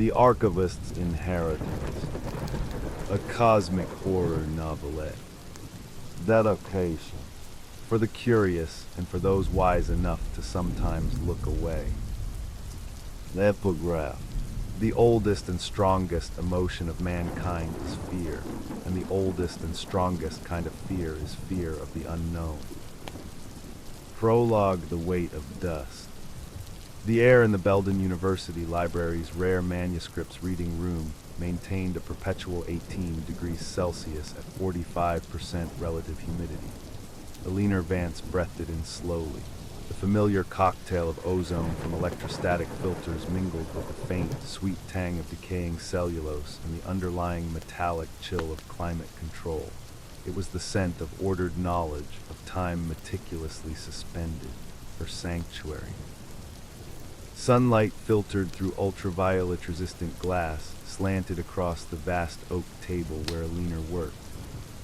The Archivist's Inheritance, a cosmic horror novelette. Dedication, for the curious and for those wise enough to sometimes look away. The epigraph. The oldest and strongest emotion of mankind is fear, and the oldest and strongest kind of fear is fear of the unknown. Prologue. The weight of dust. The air in the Belden University Library's rare manuscripts reading room maintained a perpetual 18 degrees Celsius at 45% relative humidity. Eleanor Vance breathed it in slowly. The familiar cocktail of ozone from electrostatic filters mingled with the faint, sweet tang of decaying cellulose and the underlying metallic chill of climate control. It was the scent of ordered knowledge, of time meticulously suspended, her sanctuary. Sunlight filtered through ultraviolet-resistant glass slanted across the vast oak table where Eleanor worked.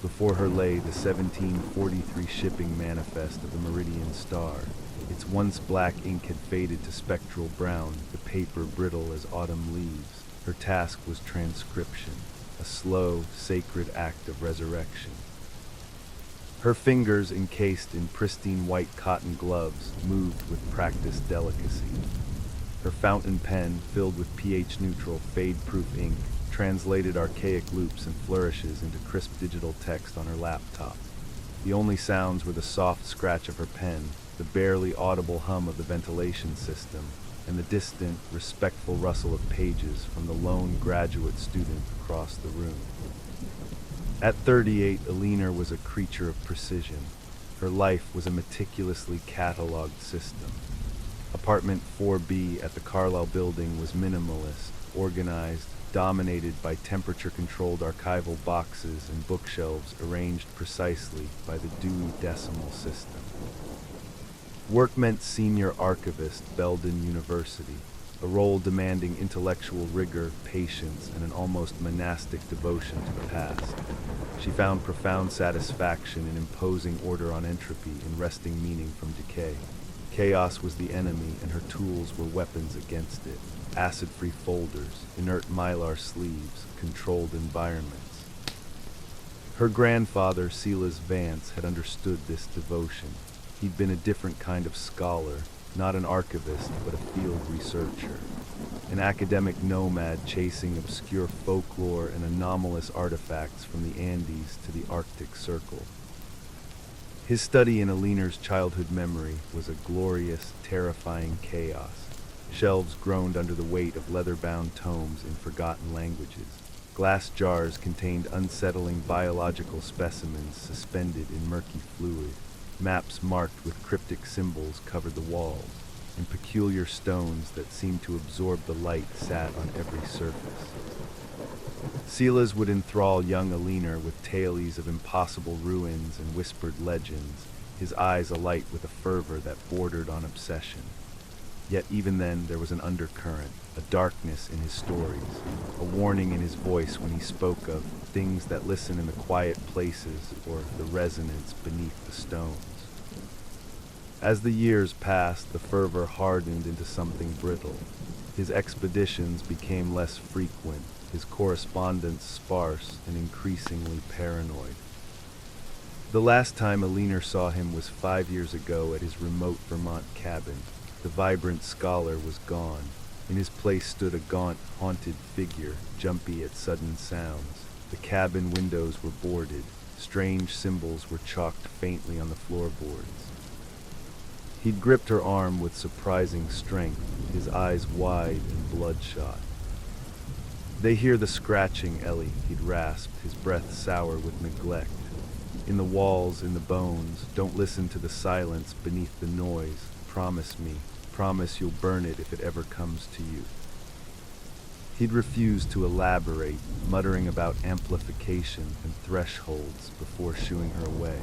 Before her lay the 1743 shipping manifest of the Meridian Star. Its once black ink had faded to spectral brown, the paper brittle as autumn leaves. Her task was transcription, a slow, sacred act of resurrection. Her fingers, encased in pristine white cotton gloves, moved with practiced delicacy. Her fountain pen, filled with pH-neutral, fade-proof ink, translated archaic loops and flourishes into crisp digital text on her laptop. The only sounds were the soft scratch of her pen, the barely audible hum of the ventilation system, and the distant, respectful rustle of pages from the lone graduate student across the room. At 38, Eleanor was a creature of precision. Her life was a meticulously catalogued system. Apartment 4B at the Carlyle Building was minimalist, organized, dominated by temperature-controlled archival boxes and bookshelves arranged precisely by the Dewey Decimal System. Work meant senior archivist, Belden University, a role demanding intellectual rigor, patience, and an almost monastic devotion to the past. She found profound satisfaction in imposing order on entropy and wresting meaning from decay. Chaos was the enemy, and her tools were weapons against it. Acid-free folders, inert mylar sleeves, controlled environments. Her grandfather, Silas Vance, had understood this devotion. He'd been a different kind of scholar, not an archivist, but a field researcher. An academic nomad chasing obscure folklore and anomalous artifacts from the Andes to the Arctic Circle. His study in Eleanor's childhood memory was a glorious, terrifying chaos. Shelves groaned under the weight of leather-bound tomes in forgotten languages. Glass jars contained unsettling biological specimens suspended in murky fluid. Maps marked with cryptic symbols covered the walls, and peculiar stones that seemed to absorb the light sat on every surface. Silas would enthrall young Eleanor with tales of impossible ruins and whispered legends, his eyes alight with a fervor that bordered on obsession. Yet even then there was an undercurrent, a darkness in his stories, a warning in his voice when he spoke of things that listen in the quiet places or the resonance beneath the stones. As the years passed, the fervor hardened into something brittle. His expeditions became less frequent, his correspondence sparse and increasingly paranoid. The last time Eleanor saw him was 5 years ago at his remote Vermont cabin. The vibrant scholar was gone. In his place stood a gaunt, haunted figure, jumpy at sudden sounds. The cabin windows were boarded. Strange symbols were chalked faintly on the floorboards. He'd gripped her arm with surprising strength, his eyes wide and bloodshot. "They hear the scratching, Ellie," he'd rasped, his breath sour with neglect. "In the walls, in the bones. Don't listen to the silence beneath the noise. Promise me. Promise you'll burn it if it ever comes to you." He'd refused to elaborate, muttering about amplification and thresholds before shooing her away.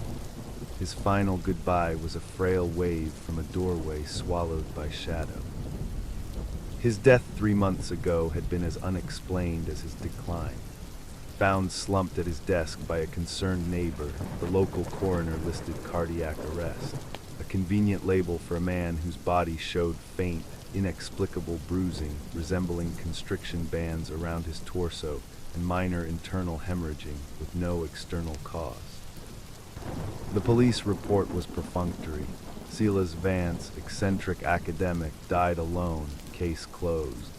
His final goodbye was a frail wave from a doorway swallowed by shadow. His death 3 months ago had been as unexplained as his decline. Found slumped at his desk by a concerned neighbor, the local coroner listed cardiac arrest, a convenient label for a man whose body showed faint, inexplicable bruising resembling constriction bands around his torso and minor internal hemorrhaging with no external cause. The police report was perfunctory. Silas Vance, eccentric academic, died alone, case closed.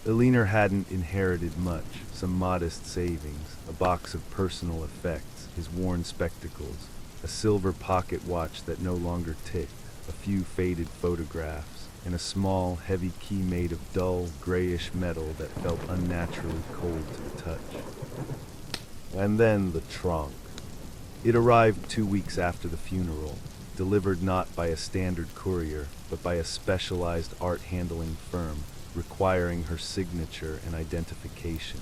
Eliner hadn't inherited much, some modest savings, a box of personal effects, his worn spectacles, a silver pocket watch that no longer ticked, a few faded photographs, and a small, heavy key made of dull, grayish metal that felt unnaturally cold to the touch. And then the trunk. It arrived 2 weeks after the funeral, delivered not by a standard courier, but by a specialized art-handling firm, requiring her signature and identification.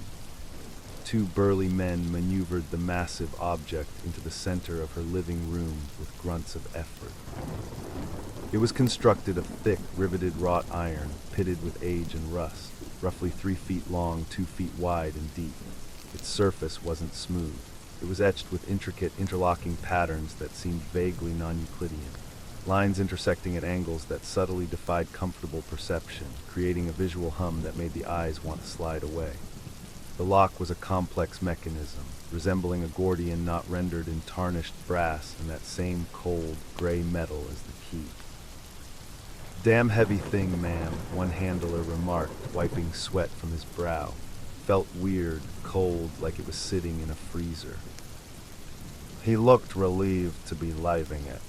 2 burly men maneuvered the massive object into the center of her living room with grunts of effort. It was constructed of thick, riveted wrought iron, pitted with age and rust, roughly 3 feet long, 2 feet wide and deep. Its surface wasn't smooth. It was etched with intricate, interlocking patterns that seemed vaguely non-Euclidean. Lines intersecting at angles that subtly defied comfortable perception, creating a visual hum that made the eyes want to slide away. The lock was a complex mechanism, resembling a Gordian knot rendered in tarnished brass and that same cold, gray metal as the key. "Damn heavy thing, ma'am," one handler remarked, wiping sweat from his brow. Felt weird, cold, like it was sitting in a freezer. He looked relieved to be leaving it.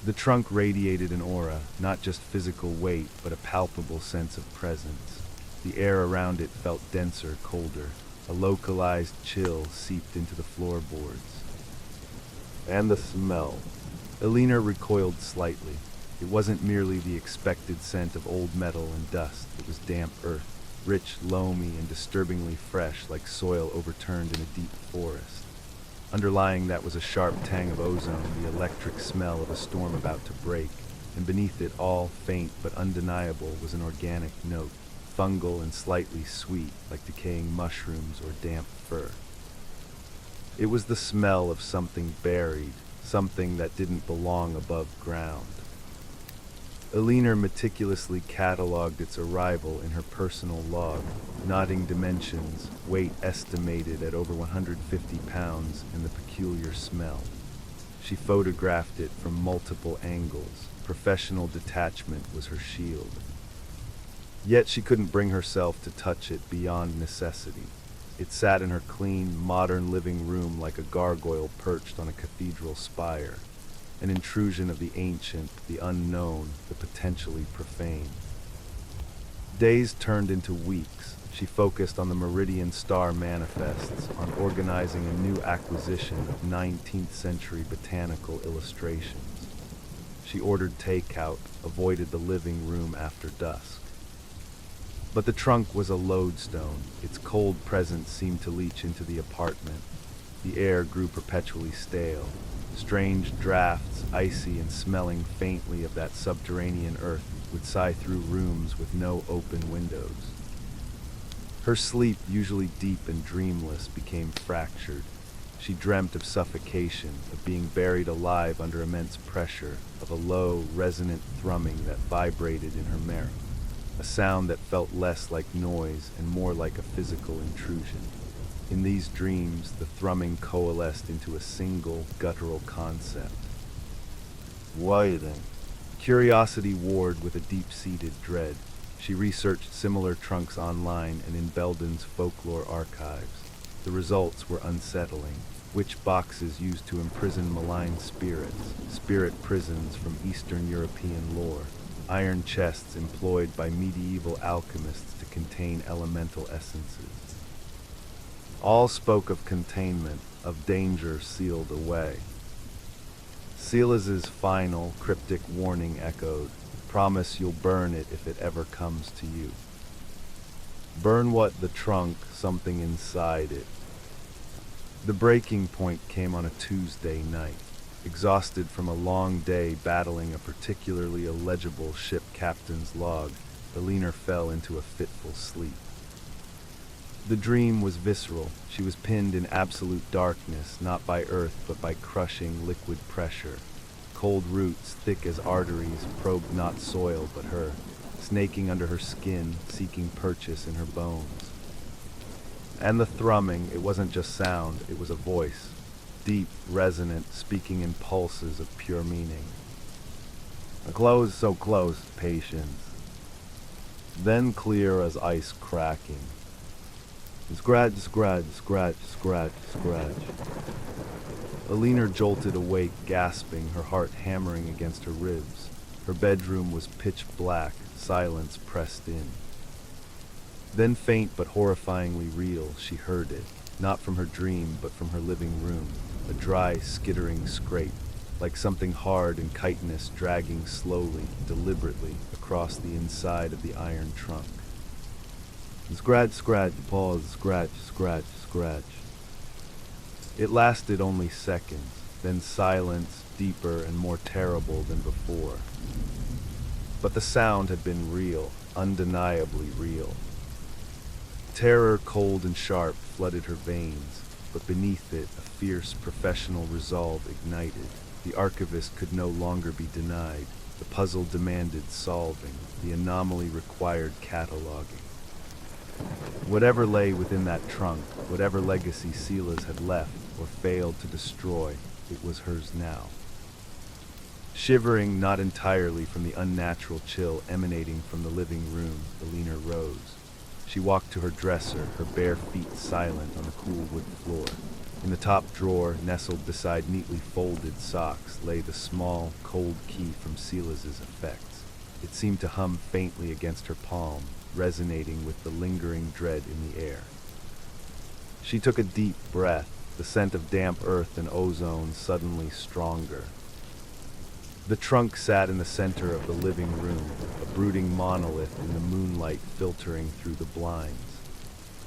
The trunk radiated an aura, not just physical weight, but a palpable sense of presence. The air around it felt denser, colder. A localized chill seeped into the floorboards. And the smell. Elena recoiled slightly. It wasn't merely the expected scent of old metal and dust. It was damp earth, rich, loamy, and disturbingly fresh, like soil overturned in a deep forest. Underlying that was a sharp tang of ozone, the electric smell of a storm about to break, and beneath it all, faint but undeniable, was an organic note, fungal and slightly sweet, like decaying mushrooms or damp fur. It was the smell of something buried, something that didn't belong above ground. Elena meticulously cataloged its arrival in her personal log, nodding dimensions, weight estimated at over 150 pounds, and the peculiar smell. She photographed it from multiple angles. Professional detachment was her shield. Yet she couldn't bring herself to touch it beyond necessity. It sat in her clean, modern living room like a gargoyle perched on a cathedral spire. An intrusion of the ancient, the unknown, the potentially profane. Days turned into weeks. She focused on the Meridian Star manifests, on organizing a new acquisition of 19th century botanical illustrations. She ordered takeout, avoided the living room after dusk. But the trunk was a lodestone. Its cold presence seemed to leach into the apartment. The air grew perpetually stale. Strange drafts, icy and smelling faintly of that subterranean earth, would sigh through rooms with no open windows. Her sleep, usually deep and dreamless, became fractured. She dreamt of suffocation, of being buried alive under immense pressure, of a low, resonant thrumming that vibrated in her marrow, a sound that felt less like noise and more like a physical intrusion. In these dreams, the thrumming coalesced into a single, guttural concept. Waiting. Curiosity warred with a deep-seated dread. She researched similar trunks online and in Belden's folklore archives. The results were unsettling. Witch boxes used to imprison malign spirits, spirit prisons from Eastern European lore, iron chests employed by medieval alchemists to contain elemental essences. All spoke of containment, of danger sealed away. Silas's final, cryptic warning echoed, "Promise you'll burn it if it ever comes to you." Burn what? The trunk, something inside it. The breaking point came on a Tuesday night. Exhausted from a long day battling a particularly illegible ship captain's log, Elena fell into a fitful sleep. The dream was visceral. She was pinned in absolute darkness, not by earth, but by crushing liquid pressure. cold roots, thick as arteries, probed not soil but her, snaking under her skin, seeking purchase in her bones. And the thrumming, it wasn't just sound, it was a voice, deep, resonant, speaking in pulses of pure meaning. Close, so close, patience. Then clear as ice cracking. Scratch, scratch, scratch, scratch, scratch. Alina jolted awake, gasping, her heart hammering against her ribs. Her bedroom was pitch black, silence pressed in. Then faint but horrifyingly real, she heard it, not from her dream but from her living room, a dry, skittering scrape, like something hard and chitinous dragging slowly, deliberately, across the inside of the iron trunk. Scratch, scratch, pause, scratch, scratch, scratch. It lasted only seconds, then silence, deeper and more terrible than before. But the sound had been real, undeniably real. Terror, cold and sharp, flooded her veins, but beneath it, a fierce professional resolve ignited. The archivist could no longer be denied. The puzzle demanded solving. The anomaly required cataloging. Whatever lay within that trunk, whatever legacy Silas had left or failed to destroy, it was hers now. Shivering not entirely from the unnatural chill emanating from the living room, Alina rose. She walked to her dresser, her bare feet silent on the cool wood floor. In the top drawer, nestled beside neatly folded socks, lay the small, cold key from Silas's effects. It seemed to hum faintly against her palm, resonating with the lingering dread in the air. She took a deep breath, the scent of damp earth and ozone suddenly stronger. The trunk sat in the center of the living room, a brooding monolith in the moonlight filtering through the blinds.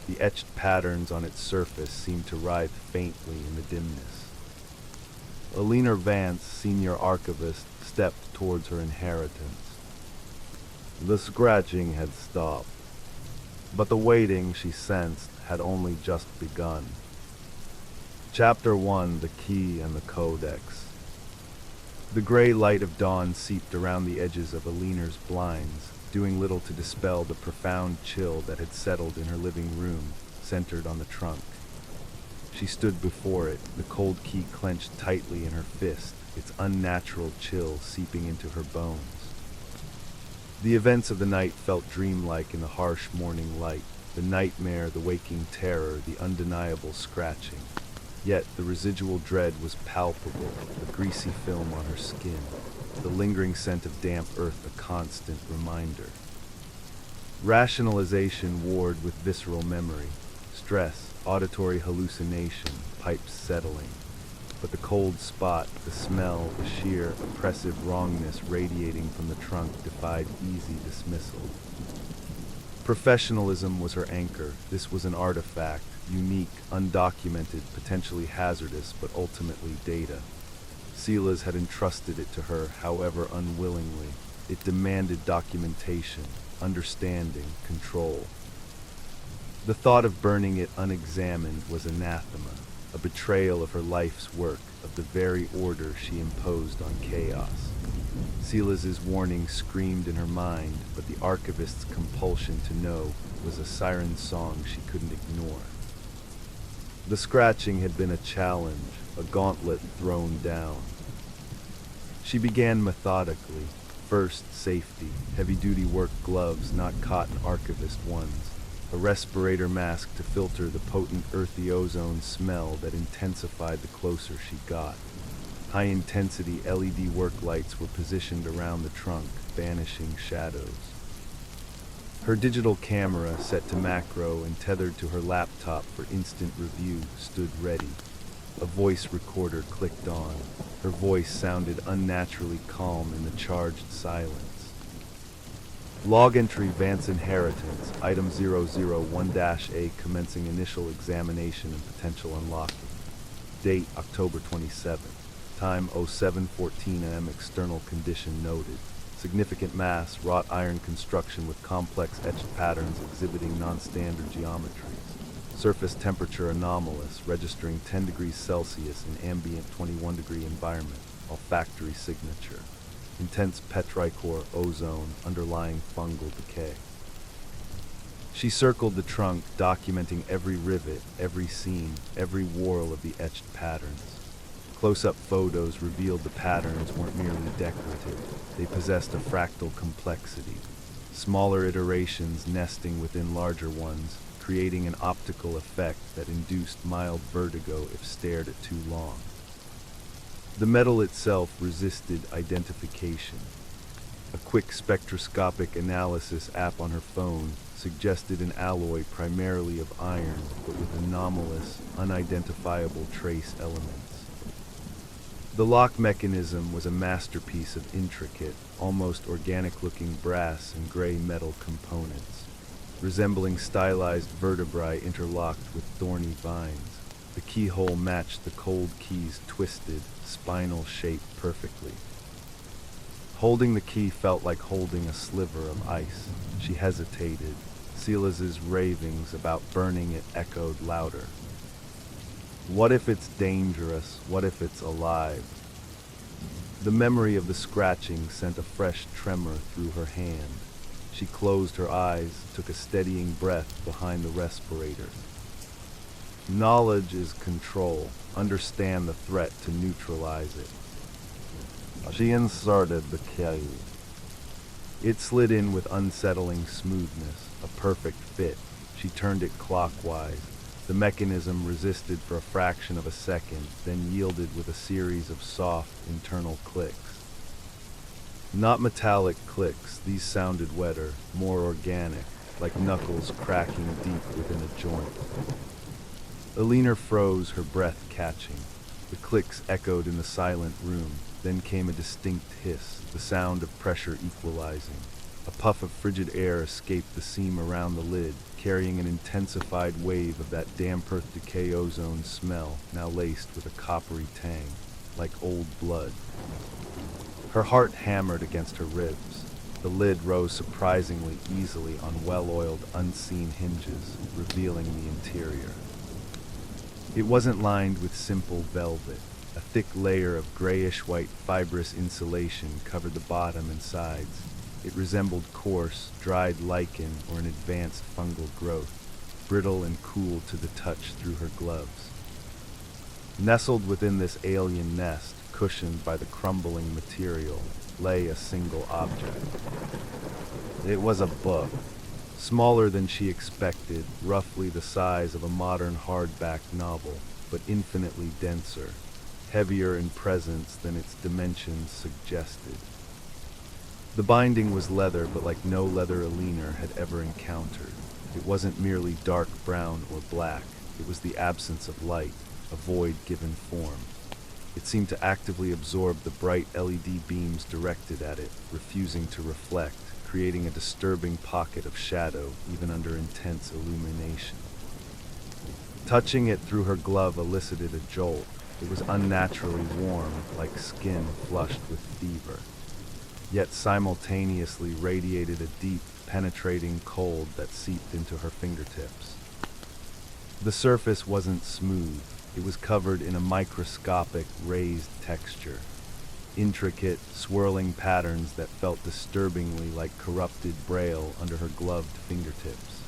The etched patterns on its surface seemed to writhe faintly in the dimness. Alina Vance, senior archivist, stepped towards her inheritance. The scratching had stopped, but the waiting, she sensed, had only just begun. Chapter 1, The Key and the Codex. The gray light of dawn seeped around the edges of Alina's blinds, doing little to dispel the profound chill that had settled in her living room, centered on the trunk. She stood before it, the cold key clenched tightly in her fist, its unnatural chill seeping into her bones. The events of the night felt dreamlike in the harsh morning light, the nightmare, the waking terror, the undeniable scratching. Yet the residual dread was palpable, the greasy film on her skin, the lingering scent of damp earth a constant reminder. Rationalization warred with visceral memory, stress, auditory hallucination, pipes settling. But the cold spot, the smell, the sheer, oppressive wrongness radiating from the trunk defied easy dismissal. Professionalism was her anchor. This was an artifact, unique, undocumented, potentially hazardous, but ultimately data. Silas had entrusted it to her, however unwillingly. It demanded documentation, understanding, control. The thought of burning it unexamined was anathema, a betrayal of her life's work, of the very order she imposed on chaos. Silas's warning screamed in her mind, but the archivist's compulsion to know was a siren song she couldn't ignore. The scratching had been a challenge, a gauntlet thrown down. She began methodically. First, safety, heavy-duty work gloves, not cotton archivist ones, a respirator mask to filter the potent earthy ozone smell that intensified the closer she got. High-intensity LED work lights were positioned around the trunk, banishing shadows. Her digital camera, set to macro and tethered to her laptop for instant review, stood ready. A voice recorder clicked on. Her voice sounded unnaturally calm in the charged silence. Log entry Vance Inheritance, item 001-A, commencing initial examination and potential unlocking. Date October 27th. Time 07:14 am. External condition noted. Significant mass, wrought iron construction with complex etched patterns exhibiting non-standard geometries. Surface temperature anomalous, registering 10 degrees Celsius in ambient 21-degree environment. olfactory signature. Intense petrichor ozone underlying fungal decay. She circled the trunk, documenting every rivet, every seam, every whorl of the etched patterns. Close-up photos revealed the patterns weren't merely decorative, they possessed a fractal complexity. Smaller iterations nesting within larger ones, creating an optical effect that induced mild vertigo if stared at too long. The metal itself resisted identification. A quick spectroscopic analysis app on her phone suggested an alloy primarily of iron, but with anomalous, unidentifiable trace elements. The lock mechanism was a masterpiece of intricate, almost organic-looking brass and gray metal components, resembling stylized vertebrae interlocked with thorny vines. The keyhole matched the cold key's twisted, spinal shape perfectly. Holding the key felt like holding a sliver of ice. She hesitated. Silas's ravings about burning it echoed louder. What if it's dangerous? What if it's alive? The memory of the scratching sent a fresh tremor through her hand. She closed her eyes, took a steadying breath behind the respirator. Knowledge is control. Understand the threat to neutralize it. She inserted the key. It slid in with unsettling smoothness, a perfect fit. She turned it clockwise. The mechanism resisted for a fraction of a second, then yielded with a series of soft, internal clicks. Not metallic clicks, these sounded wetter, more organic, like knuckles cracking deep within a joint. Alina froze, her breath catching. The clicks echoed in the silent room, then came a distinct hiss, the sound of pressure equalizing. A puff of frigid air escaped the seam around the lid, carrying an intensified wave of that damp earth decay ozone smell, now laced with a coppery tang, like old blood. Her heart hammered against her ribs. The lid rose surprisingly easily on well-oiled, unseen hinges, revealing the interior. It wasn't lined with simple velvet. A thick layer of grayish-white fibrous insulation covered the bottom and sides. It resembled coarse, dried lichen or an advanced fungal growth, brittle and cool to the touch through her gloves. Nestled within this alien nest, cushioned by the crumbling material, lay a single object. It was a book, smaller than she expected, roughly the size of a modern hardback novel, but infinitely denser, heavier in presence than its dimensions suggested. The binding was leather, but like no leather Alina had ever encountered. It wasn't merely dark brown or black, it was the absence of light, a void given form. It seemed to actively absorb the bright LED beams directed at it, refusing to reflect, creating a disturbing pocket of shadow even under intense illumination. Touching it through her glove elicited a jolt. It was unnaturally warm, like skin flushed with fever, yet simultaneously radiated a deep, penetrating cold that seeped into her fingertips. The surface wasn't smooth. It was covered in a microscopic, raised texture. Intricate, swirling patterns that felt disturbingly like corrupted braille under her gloved fingertips.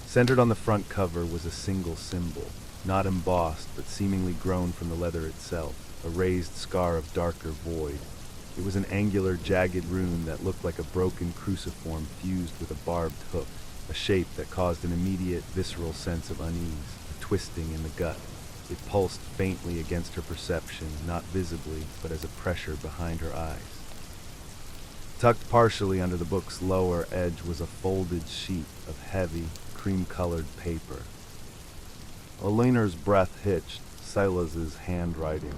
Centered on the front cover was a single symbol, not embossed but seemingly grown from the leather itself, a raised scar of darker void. It was an angular, jagged rune that looked like a broken cruciform fused with a barbed hook, a shape that caused an immediate, visceral sense of unease, a twisting in the gut. It pulsed faintly against her perception, not visibly, but as a pressure behind her eyes. Tucked partially under the book's lower edge was a folded sheet of heavy, cream-colored paper. Alina's breath hitched, Silas's handwriting.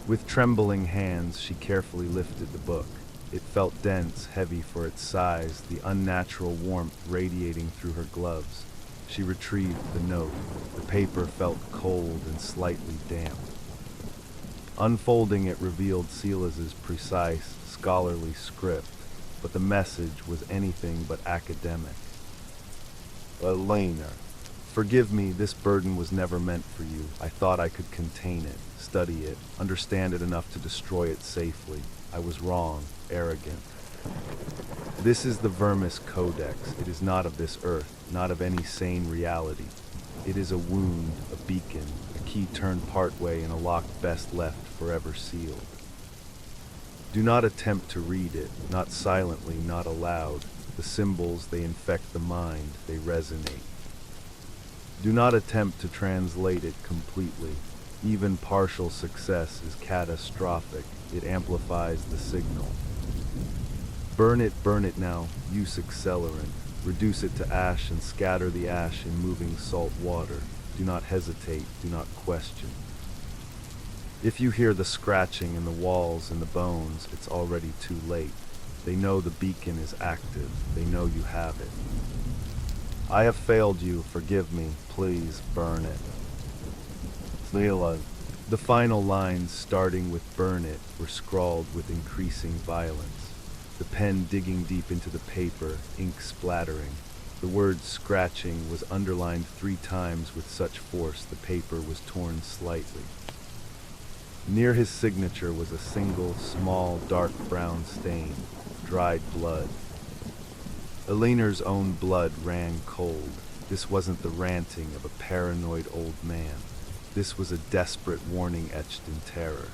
With trembling hands, she carefully lifted the book. It felt dense, heavy for its size, the unnatural warmth radiating through her gloves. She retrieved the note. The paper felt cold and slightly damp. Unfolding it revealed Silas's precise, scholarly script, but the message was anything but academic. Alina, Forgive me, this burden was never meant for you. I thought I could contain it, study it, understand it enough to destroy it safely. I was wrong, arrogant. This is the Vermis Codex. It is not of this earth, not of any sane reality. It is a wound, a beacon, a key turned partway in a lock best left forever sealed. Do not attempt to read it, not silently, not aloud. The symbols, they infect the mind, they resonate. Do not attempt to translate it completely. Even partial success is catastrophic. It amplifies the signal. Burn it now. Use accelerant. Reduce it to ash and scatter the ash in moving salt water. Do not hesitate. Do not question. If you hear the scratching in the walls and the bones, it's already too late. They know the beacon is active. They know you have it. I have failed you. Forgive me. Please burn it. The final lines, starting with burn it, were scrawled with increasing violence. The pen digging deep into the paper, ink splattering. The word scratching was underlined 3 times with such force the paper was torn slightly. Near his signature was a single, small, dark brown stain, dried blood. Eleanor's own blood ran cold. This wasn't the ranting of a paranoid old man. This was a desperate warning etched in terror.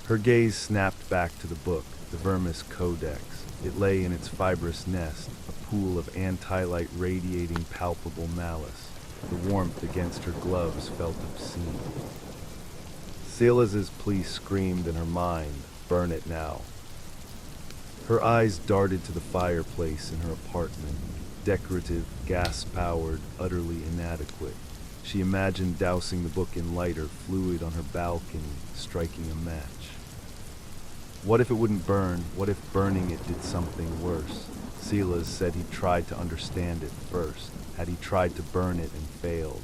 Her gaze snapped back to the book, the Vermis Codex. It lay in its fibrous nest, a pool of anti-light radiating palpable malice. The warmth against her gloves felt obscene. Silas's plea screamed in her mind, burn it now. Her eyes darted to the fireplace in her apartment, decorative, gas-powered, utterly inadequate. She imagined dousing the book in lighter fluid on her balcony, striking a match. What if it wouldn't burn? What if burning it did something worse? Silas said he'd tried to understand it first. Had he tried to burn it and failed?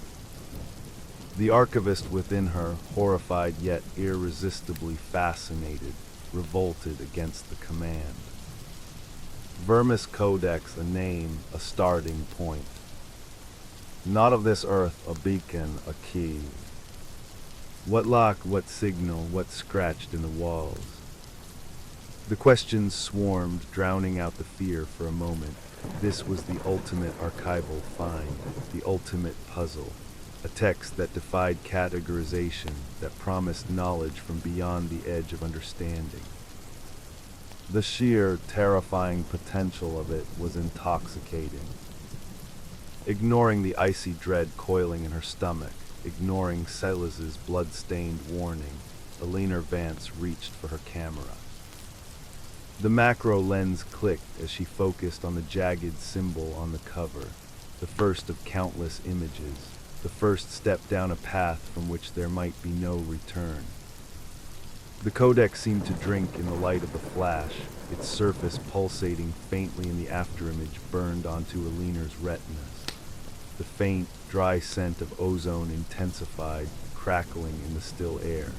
The archivist within her, horrified yet irresistibly fascinated, revolted against the command. Vermis Codex, a name, a starting point. Not of this earth, a beacon, a key. What lock, what signal, what scratched in the walls? The questions swarmed, drowning out the fear for a moment. This was the ultimate archival find, the ultimate puzzle. A text that defied categorization, that promised knowledge from beyond the edge of understanding. The sheer, terrifying potential of it was intoxicating. Ignoring the icy dread coiling in her stomach, ignoring Silas's blood-stained warning, Eleanor Vance reached for her camera. The macro lens clicked as she focused on the jagged symbol on the cover, the first of countless images, the first step down a path from which there might be no return. The codex seemed to drink in the light of the flash, its surface pulsating faintly in the afterimage burned onto Eleanor's retinas. The faint, dry scent of ozone intensified, crackling in the still air.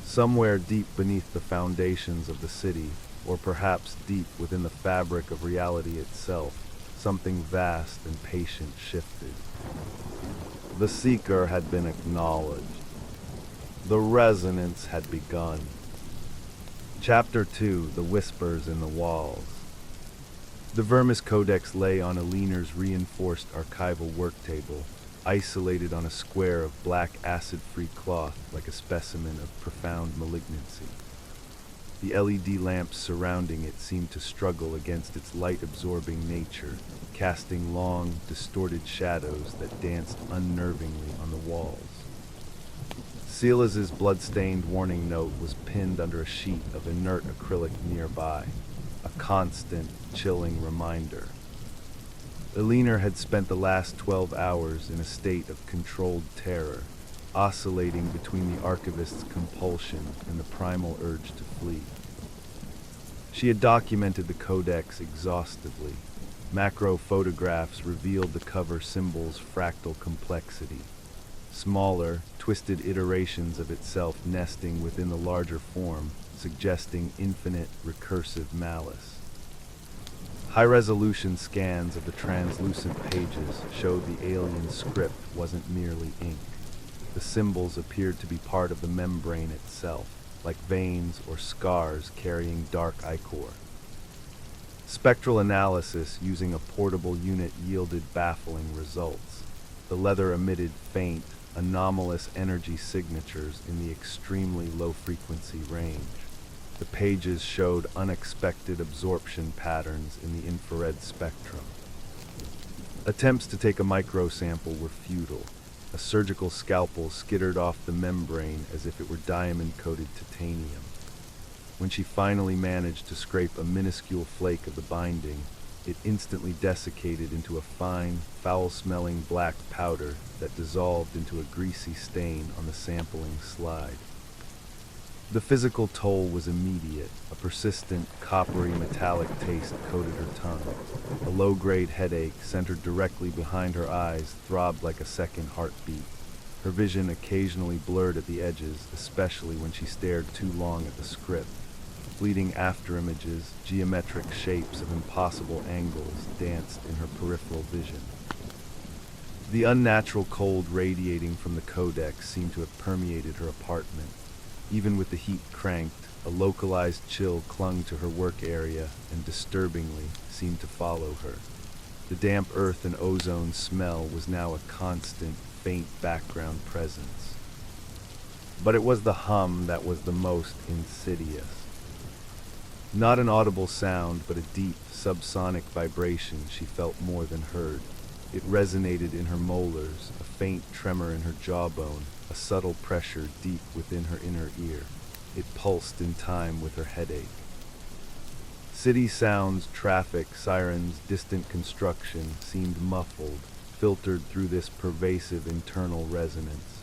Somewhere deep beneath the foundations of the city, or perhaps deep within the fabric of reality itself, something vast and patient shifted. The seeker had been acknowledged. The resonance had begun. Chapter 2, The Whispers in the Walls. The Vermis Codex lay on Eleanor's reinforced archival work table, isolated on a square of black acid-free cloth like a specimen of profound malignancy. The LED lamps surrounding it seemed to struggle against its light-absorbing nature, casting long, distorted shadows that danced unnervingly on the walls. Silas's blood-stained warning note was pinned under a sheet of inert acrylic nearby, a constant, chilling reminder. Eleanor had spent the last 12 hours in a state of controlled terror, oscillating between the archivist's compulsion and the primal urge to flee. She had documented the codex exhaustively. Macro photographs revealed the cover symbol's fractal complexity. Smaller, twisted iterations of itself nesting within the larger form, suggesting infinite, recursive malice. High-resolution scans of the translucent pages showed the alien script wasn't merely ink. The symbols appeared to be part of the membrane itself, like veins or scars carrying dark ichor. Spectral analysis using a portable unit yielded baffling results. The leather emitted faint, anomalous energy signatures in the extremely low-frequency range. The pages showed unexpected absorption patterns in the infrared spectrum. Attempts to take a microsample were futile. A surgical scalpel skittered off the membrane as if it were diamond-coated titanium. When she finally managed to scrape a minuscule flake of the binding, it instantly desiccated into a fine, foul-smelling black powder that dissolved into a greasy stain on the sampling slide. The physical toll was immediate. A persistent, coppery metallic taste coated her tongue. A low-grade headache, centered directly behind her eyes, throbbed like a second heartbeat. Her vision occasionally blurred at the edges, especially when she stared too long at the script. Fleeting afterimages, geometric shapes of impossible angles danced in her peripheral vision. The unnatural cold radiating from the codex seemed to have permeated her apartment. Even with the heat cranked, a localized chill clung to her work area and disturbingly seemed to follow her. The damp earth and ozone smell was now a constant, faint background presence. But it was the hum that was the most insidious. Not an audible sound, but a deep, subsonic vibration she felt more than heard. It resonated in her molars, a faint tremor in her jawbone, a subtle pressure deep within her inner ear. It pulsed in time with her headache. City sounds, traffic, sirens, distant construction seemed muffled, filtered through this pervasive internal resonance.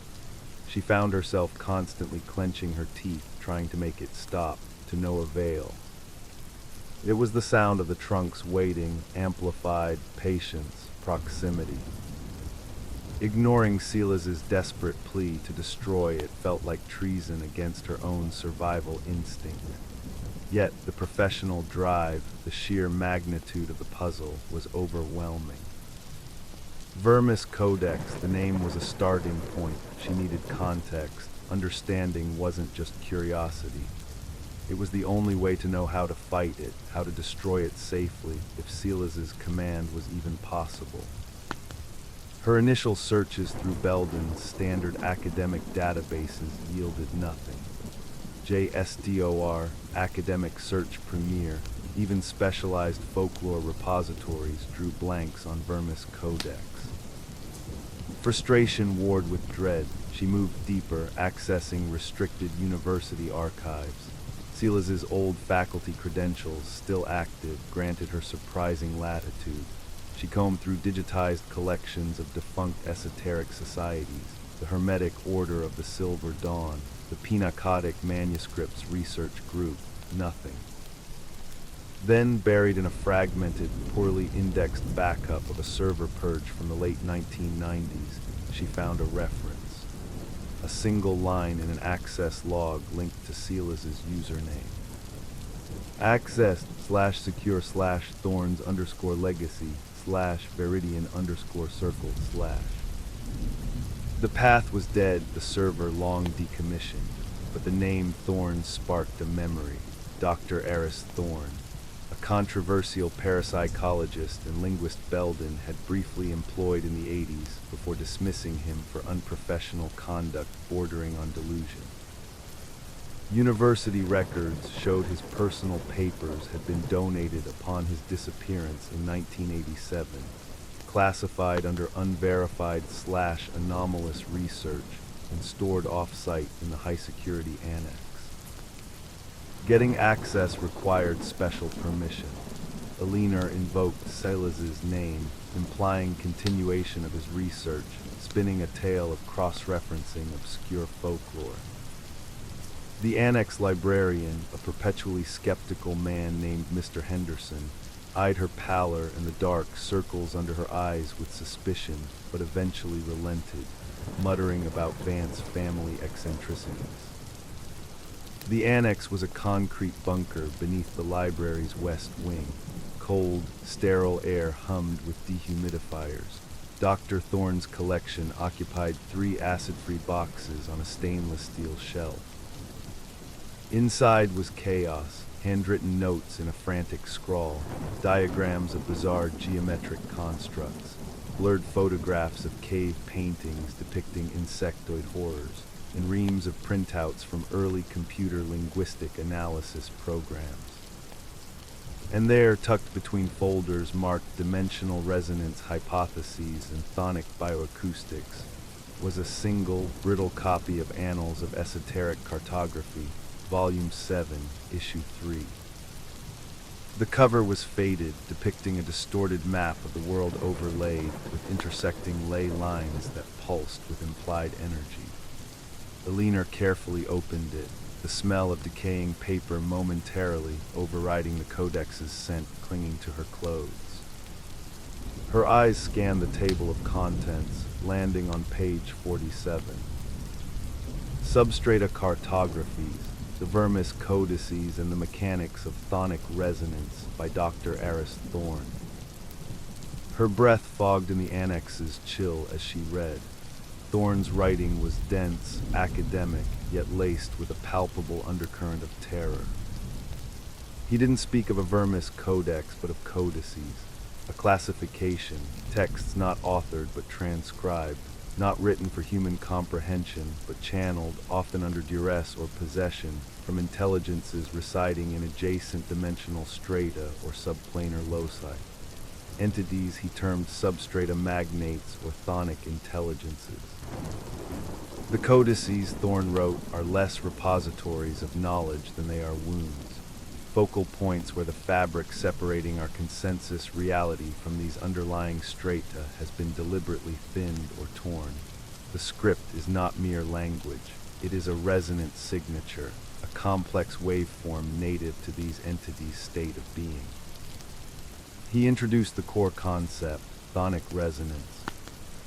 She found herself constantly clenching her teeth, trying to make it stop, to no avail. It was the sound of the trunks waiting, amplified, patience, proximity. Ignoring Silas's desperate plea to destroy it felt like treason against her own survival instinct. Yet the professional drive, the sheer magnitude of the puzzle, was overwhelming. Vermis Codex, the name was a starting point. She needed context. Understanding wasn't just curiosity. It was the only way to know how to fight it, how to destroy it safely, if Silas's command was even possible. Her initial searches through Belden's standard academic databases yielded nothing. JSTOR, Academic Search Premier, even specialized folklore repositories drew blanks on Vermis Codex. Frustration warred with dread. She moved deeper, accessing restricted university archives. Silas's old faculty credentials, still active, granted her surprising latitude. She combed through digitized collections of defunct esoteric societies, the Hermetic Order of the Silver Dawn, the Pinacotic Manuscripts Research Group, nothing. Then, buried in a fragmented, poorly indexed backup of a server purge from the late 1990s, she found a reference. A single line in an access log linked to Silas's username. Access/secure/thorns_legacy/Veridian_circle/. The path was dead, the server long decommissioned, but the name Thorn sparked a memory. Dr. Eris Thorn, a controversial parapsychologist and linguist Belden had briefly employed in the 80s before dismissing him for unprofessional conduct bordering on delusion. University records showed his personal papers had been donated upon his disappearance in 1987, classified under unverified/anomalous research and stored off-site in the high-security annex. Getting access required special permission. Aliner invoked Silas's name, implying continuation of his research, spinning a tale of cross-referencing obscure folklore. The annex librarian, a perpetually skeptical man named Mr. Henderson, eyed her pallor and the dark circles under her eyes with suspicion, but eventually relented, muttering about Vance's family eccentricities. The annex was a concrete bunker beneath the library's west wing, Cold, sterile air hummed with dehumidifiers. Dr. Thorne's collection occupied 3 acid-free boxes on a stainless steel shelf. Inside was chaos, handwritten notes in a frantic scrawl, diagrams of bizarre geometric constructs, blurred photographs of cave paintings depicting insectoid horrors, and reams of printouts from early computer linguistic analysis programs. And there, tucked between folders marked dimensional resonance hypotheses and phonic bioacoustics, was a single, brittle copy of Annals of Esoteric Cartography, Volume 7, Issue 3. The cover was faded, depicting a distorted map of the world overlaid with intersecting ley lines that pulsed with implied energy. Elena carefully opened it, the smell of decaying paper momentarily overriding the codex's scent clinging to her clothes. Her eyes scanned the table of contents, landing on page 47. Substrata cartographies, the Vermis codices and the mechanics of phonic resonance by Dr. Arist Thorne. Her breath fogged in the annex's chill as she read. Thorne's writing was dense, academic, yet laced with a palpable undercurrent of terror. He didn't speak of a Vermis codex, but of codices, a classification, texts not authored but transcribed, not written for human comprehension, but channeled, often under duress or possession, from intelligences residing in adjacent dimensional strata or subplanar loci. Entities he termed substrata magnates or phonic intelligences. The codices, Thorne wrote, are less repositories of knowledge than they are wounds, focal points where the fabric separating our consensus reality from these underlying strata has been deliberately thinned or torn. The script is not mere language, it is a resonant signature, a complex waveform native to these entities' state of being. He introduced the core concept, phonic resonance,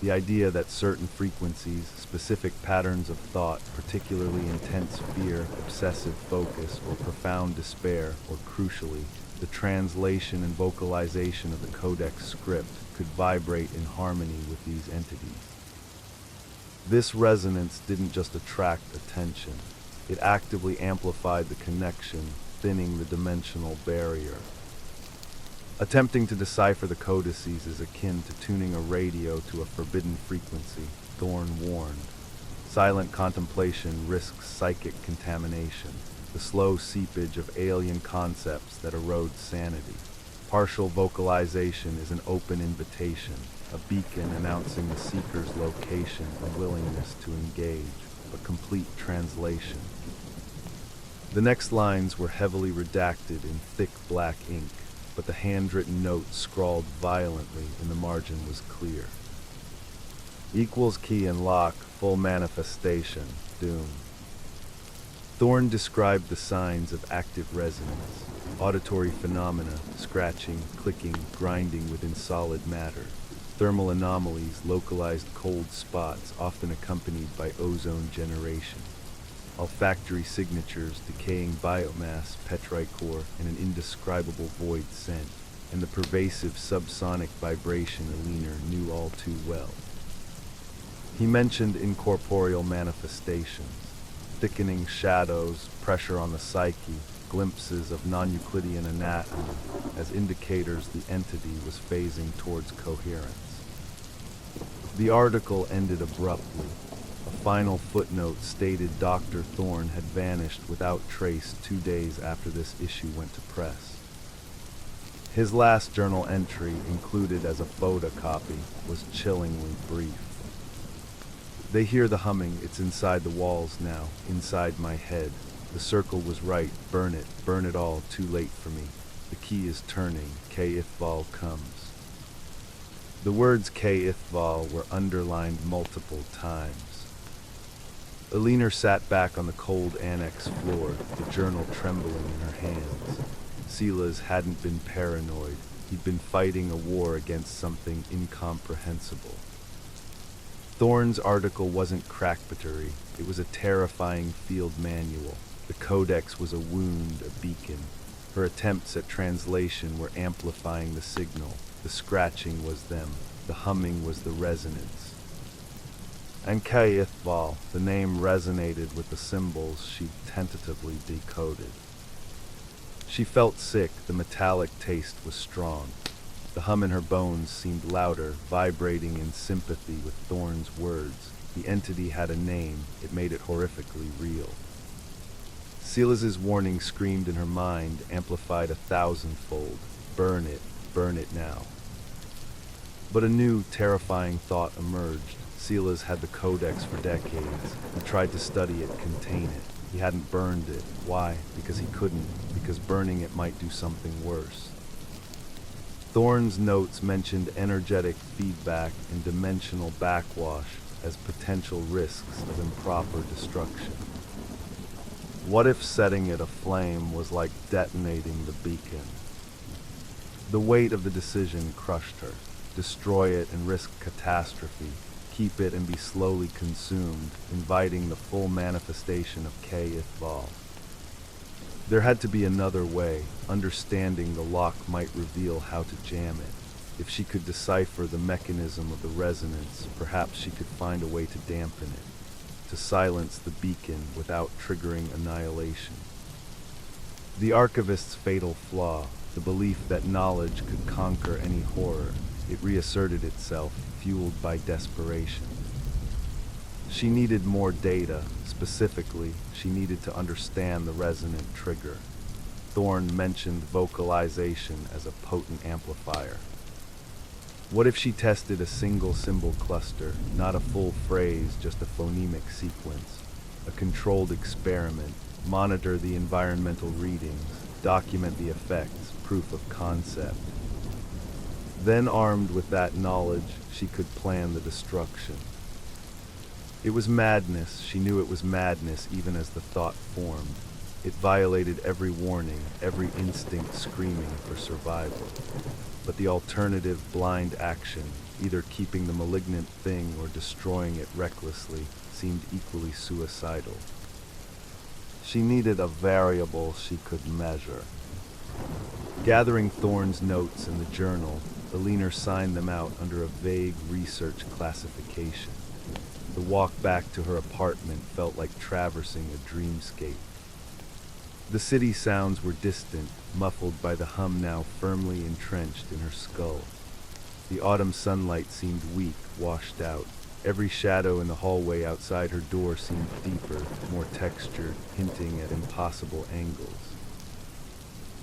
the idea that certain frequencies, specific patterns of thought, particularly intense fear, obsessive focus, or profound despair, or crucially, the translation and vocalization of the codex script could vibrate in harmony with these entities. This resonance didn't just attract attention, it actively amplified the connection, thinning the dimensional barrier. Attempting to decipher the codices is akin to tuning a radio to a forbidden frequency, Thorne warned. Silent contemplation risks psychic contamination, the slow seepage of alien concepts that erode sanity. Partial vocalization is an open invitation, a beacon announcing the seeker's location and willingness to engage, a complete translation. The next lines were heavily redacted in thick black ink, but the handwritten note scrawled violently in the margin was clear. Equals key and lock, full manifestation, doom. Thorne described the signs of active resonance, auditory phenomena, scratching, clicking, grinding within solid matter, thermal anomalies, localized cold spots often accompanied by ozone generation, olfactory signatures, decaying biomass, petrite core, and an indescribable void scent, and the pervasive subsonic vibration Elena knew all too well. He mentioned incorporeal manifestations, thickening shadows, pressure on the psyche, glimpses of non-Euclidean anatomy as indicators the entity was phasing towards coherence. The article ended abruptly. A final footnote stated Dr. Thorne had vanished without trace 2 days after this issue went to press. His last journal entry, included as a photocopy, was chillingly brief. They hear the humming, it's inside the walls now, inside my head. The circle was right, burn it all, too late for me. The key is turning, K-Ithval comes. The words K-Ithval were underlined multiple times. Elena sat back on the cold annex floor, the journal trembling in her hands. Silas hadn't been paranoid. He'd been fighting a war against something incomprehensible. Thorne's article wasn't crackpottery. It was a terrifying field manual. The codex was a wound, a beacon. Her attempts at translation were amplifying the signal. The scratching was them. The humming was the resonance. And K'ithval, the name resonated with the symbols she tentatively decoded. She felt sick. The metallic taste was strong. The hum in her bones seemed louder, vibrating in sympathy with Thorn's words. The entity had a name. It made it horrifically real. Silas's warning screamed in her mind, amplified 1,000-fold. Burn it now. But a new, terrifying thought emerged. Silas had the codex for decades. He tried to study it, contain it. He hadn't burned it. Why? Because he couldn't. Because burning it might do something worse. Thorne's notes mentioned energetic feedback and dimensional backwash as potential risks of improper destruction. What if setting it aflame was like detonating the beacon? The weight of the decision crushed her. Destroy it and risk catastrophe. Keep it and be slowly consumed, inviting the full manifestation of K'ithval. There had to be another way. Understanding the lock might reveal how to jam it. If she could decipher the mechanism of the resonance, perhaps she could find a way to dampen it, to silence the beacon without triggering annihilation. The Archivist's fatal flaw, the belief that knowledge could conquer any horror, it reasserted itself, fueled by desperation. She needed more data. Specifically, she needed to understand the resonant trigger. Thorne mentioned vocalization as a potent amplifier. What if she tested a single symbol cluster, not a full phrase, just a phonemic sequence? A controlled experiment, monitor the environmental readings, document the effects, proof of concept. Then, armed with that knowledge, she could plan the destruction. It was madness. She knew it was madness even as the thought formed. It violated every warning, every instinct screaming for survival. But the alternative, blind action, either keeping the malignant thing or destroying it recklessly, seemed equally suicidal. She needed a variable she could measure. Gathering Thorne's notes in the journal, the leaner signed them out under a vague research classification. The walk back to her apartment felt like traversing a dreamscape. The city sounds were distant, muffled by the hum now firmly entrenched in her skull. The autumn sunlight seemed weak, washed out. Every shadow in the hallway outside her door seemed deeper, more textured, hinting at impossible angles.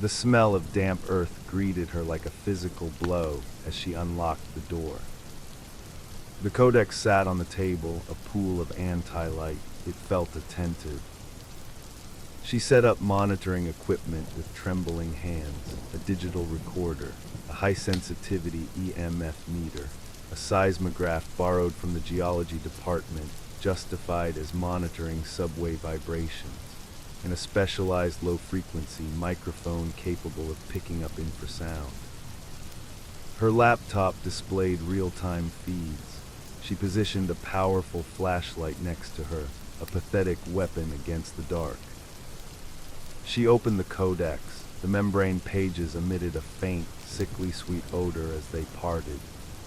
The smell of damp earth greeted her like a physical blow as she unlocked the door. The codex sat on the table, a pool of anti-light. It felt attentive. She set up monitoring equipment with trembling hands, a digital recorder, a high-sensitivity EMF meter, a seismograph borrowed from the geology department, justified as monitoring subway vibrations, and a specialized low-frequency microphone capable of picking up infrasound. Her laptop displayed real-time feeds. She positioned a powerful flashlight next to her, a pathetic weapon against the dark. She opened the codex. The membrane pages emitted a faint, sickly sweet odor as they parted.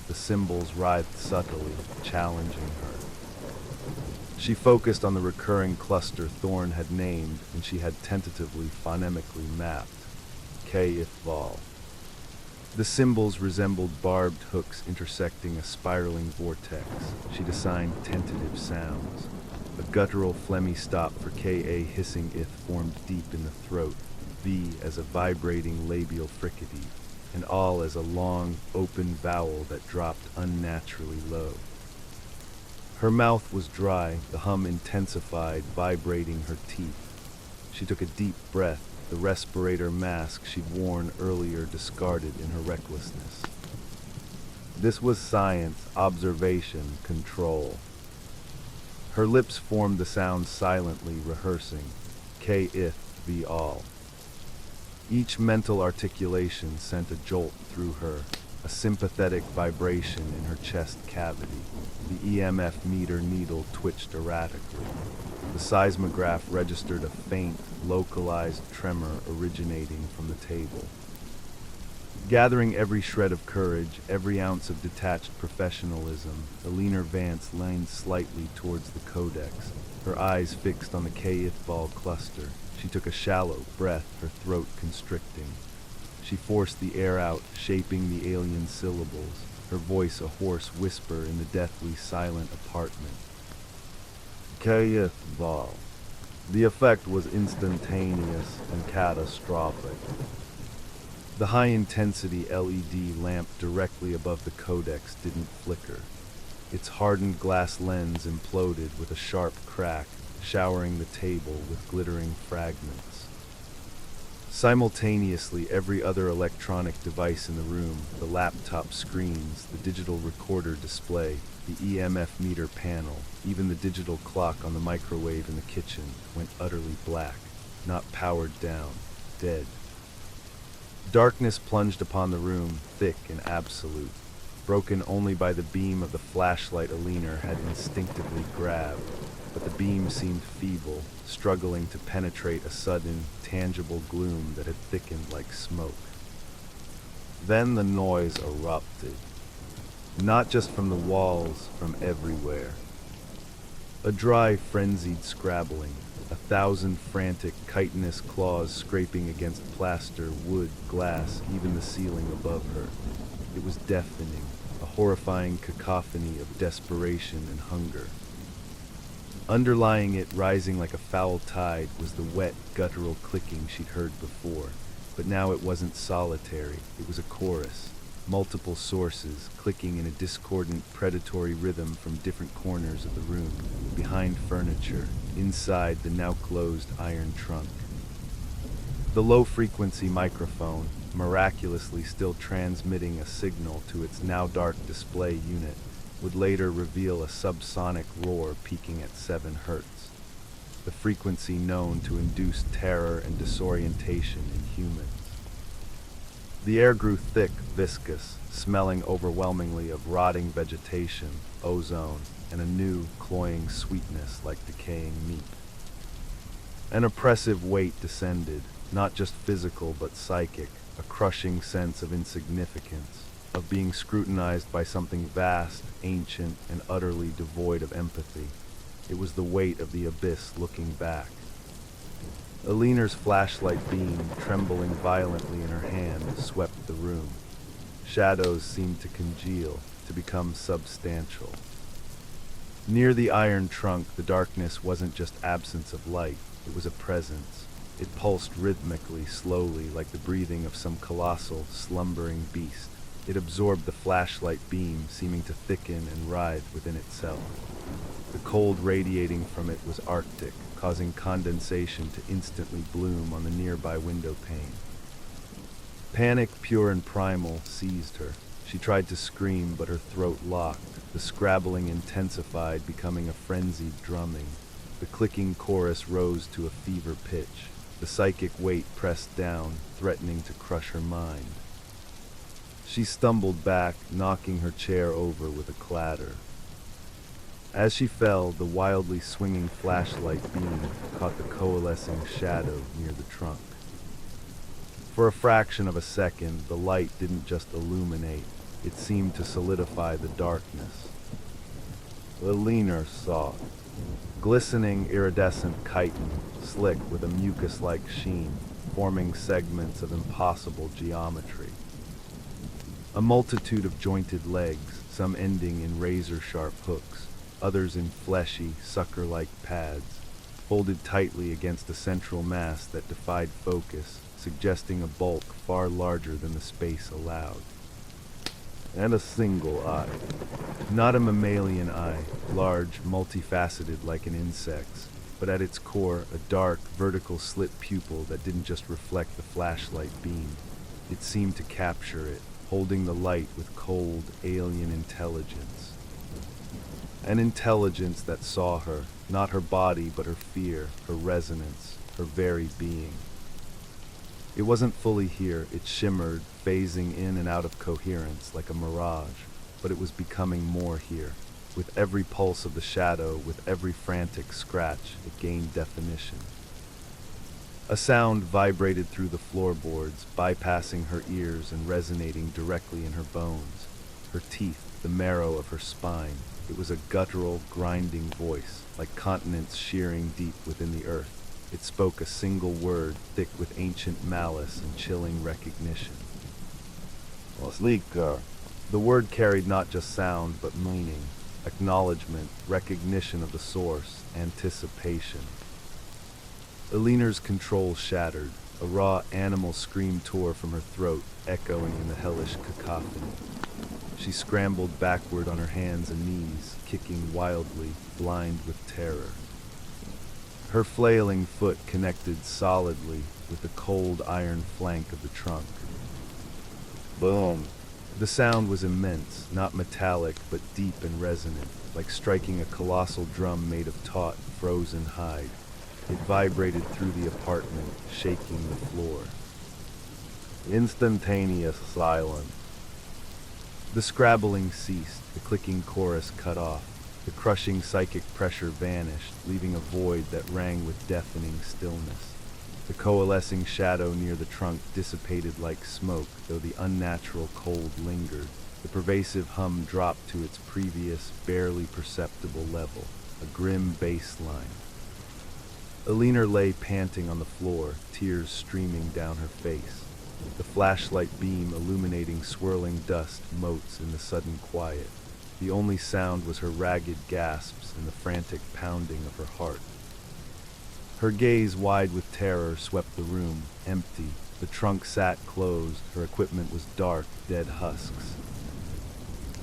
The symbols writhed subtly, challenging her. She focused on the recurring cluster Thorne had named, and she had tentatively phonemically mapped. K'ithval. The symbols resembled barbed hooks intersecting a spiraling vortex. She'd assigned tentative sounds. A guttural phlegmy stop for Ka hissing ith formed deep in the throat, V as a vibrating labial fricative, and all as a long, open vowel that dropped unnaturally low. Her mouth was dry, the hum intensified, vibrating her teeth. She took a deep breath, the respirator mask she'd worn earlier discarded in her recklessness. This was science, observation, control. Her lips formed the sound silently, rehearsing, K'ithval. Each mental articulation sent a jolt through her, a sympathetic vibration in her chest cavity. The EMF meter needle twitched erratically. The seismograph registered a faint, localized tremor originating from the table. Gathering every shred of courage, every ounce of detached professionalism, Eleanor Vance leaned slightly towards the codex, her eyes fixed on the Kayith ball cluster. She took a shallow breath, her throat constricting. She forced the air out, shaping the alien syllables, her voice a hoarse whisper in the deathly silent apartment. Kayith ball. The effect was instantaneous and catastrophic. The high-intensity LED lamp directly above the codex didn't flicker. Its hardened glass lens imploded with a sharp crack, showering the table with glittering fragments. Simultaneously, every other electronic device in the room, the laptop screens, the digital recorder display, the EMF meter panel, even the digital clock on the microwave in the kitchen, went utterly black, not powered down, dead. Darkness plunged upon the room, thick and absolute, broken only by the beam of the flashlight Eleanor had instinctively grabbed, but the beam seemed feeble, struggling to penetrate a sudden, tangible gloom that had thickened like smoke. Then the noise erupted, not just from the walls, from everywhere. A dry, frenzied scrabbling, 1,000 frantic, chitinous claws scraping against plaster, wood, glass, even the ceiling above her. It was deafening, a horrifying cacophony of desperation and hunger. Underlying it, rising like a foul tide, was the wet, guttural clicking she'd heard before. But now it wasn't solitary, it was a chorus. Multiple sources, clicking in a discordant, predatory rhythm from different corners of the room, behind furniture, inside the now-closed iron trunk. The low-frequency microphone, miraculously still transmitting a signal to its now-dark display unit, would later reveal a subsonic roar peaking at 7 hertz, the frequency known to induce terror and disorientation in humans. The air grew thick, viscous, smelling overwhelmingly of rotting vegetation, ozone, and a new, cloying sweetness like decaying meat. An oppressive weight descended, not just physical but psychic, a crushing sense of insignificance, of being scrutinized by something vast, ancient, and utterly devoid of empathy. It was the weight of the abyss looking back. Eleanor's flashlight beam, trembling violently in her hand, swept the room. Shadows seemed to congeal, to become substantial. Near the iron trunk, the darkness wasn't just absence of light, it was a presence. It pulsed rhythmically, slowly, like the breathing of some colossal, slumbering beast. It absorbed the flashlight beam, seeming to thicken and writhe within itself. The cold radiating from it was arctic, causing condensation to instantly bloom on the nearby window pane. Panic, pure and primal, seized her. She tried to scream, but her throat locked. The scrabbling intensified, becoming a frenzied drumming. The clicking chorus rose to a fever pitch. The psychic weight pressed down, threatening to crush her mind. She stumbled back, knocking her chair over with a clatter. As she fell, the wildly swinging flashlight beam caught the coalescing shadow near the trunk. For a fraction of a second, the light didn't just illuminate, it seemed to solidify the darkness. Eleanor saw it. Glistening, iridescent chitin, slick with a mucus-like sheen, forming segments of impossible geometry. A multitude of jointed legs, some ending in razor-sharp hooks, others in fleshy, sucker-like pads, folded tightly against a central mass that defied focus, suggesting a bulk far larger than the space allowed. And a single eye. Not a mammalian eye, large, multifaceted like an insect's, but at its core, a dark, vertical slit pupil that didn't just reflect the flashlight beam. It seemed to capture it, holding the light with cold, alien intelligence. An intelligence that saw her, not her body but her fear, her resonance, her very being. It wasn't fully here, it shimmered, phasing in and out of coherence like a mirage, but it was becoming more here. With every pulse of the shadow, with every frantic scratch, it gained definition. A sound vibrated through the floorboards, bypassing her ears and resonating directly in her bones, her teeth, the marrow of her spine. It was a guttural, grinding voice, like continents shearing deep within the earth. It spoke a single word, thick with ancient malice and chilling recognition. Sleeker. The word carried not just sound, but meaning, acknowledgement, recognition of the source, anticipation. Eleanor's control shattered. A raw animal scream tore from her throat, echoing in the hellish cacophony. She scrambled backward on her hands and knees, kicking wildly, blind with terror. Her flailing foot connected solidly with the cold iron flank of the trunk. Boom. The sound was immense, not metallic, but deep and resonant, like striking a colossal drum made of taut, frozen hide. It vibrated through the apartment, shaking the floor. Instantaneous silence. The scrabbling ceased, the clicking chorus cut off. The crushing psychic pressure vanished, leaving a void that rang with deafening stillness. The coalescing shadow near the trunk dissipated like smoke, though the unnatural cold lingered. The pervasive hum dropped to its previous, barely perceptible level, a grim bass line. Eleanor lay panting on the floor, tears streaming down her face. The flashlight beam illuminating swirling dust motes in the sudden quiet. The only sound was her ragged gasps and the frantic pounding of her heart. Her gaze, wide with terror, swept the room, empty. The trunk sat closed, her equipment was dark, dead husks.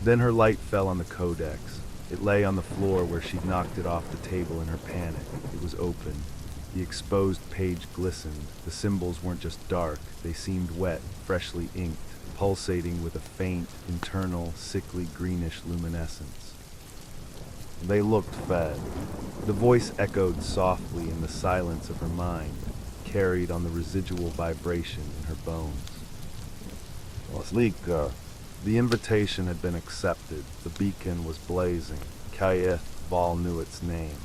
Then her light fell on the codex. It lay on the floor where she'd knocked it off the table in her panic. It was open. The exposed page glistened. The symbols weren't just dark, they seemed wet, freshly inked, pulsating with a faint, internal, sickly greenish luminescence. They looked fed. The voice echoed softly in the silence of her mind, carried on the residual vibration in her bones. Sleeker. The invitation had been accepted. The beacon was blazing. Kayeth Val knew its name.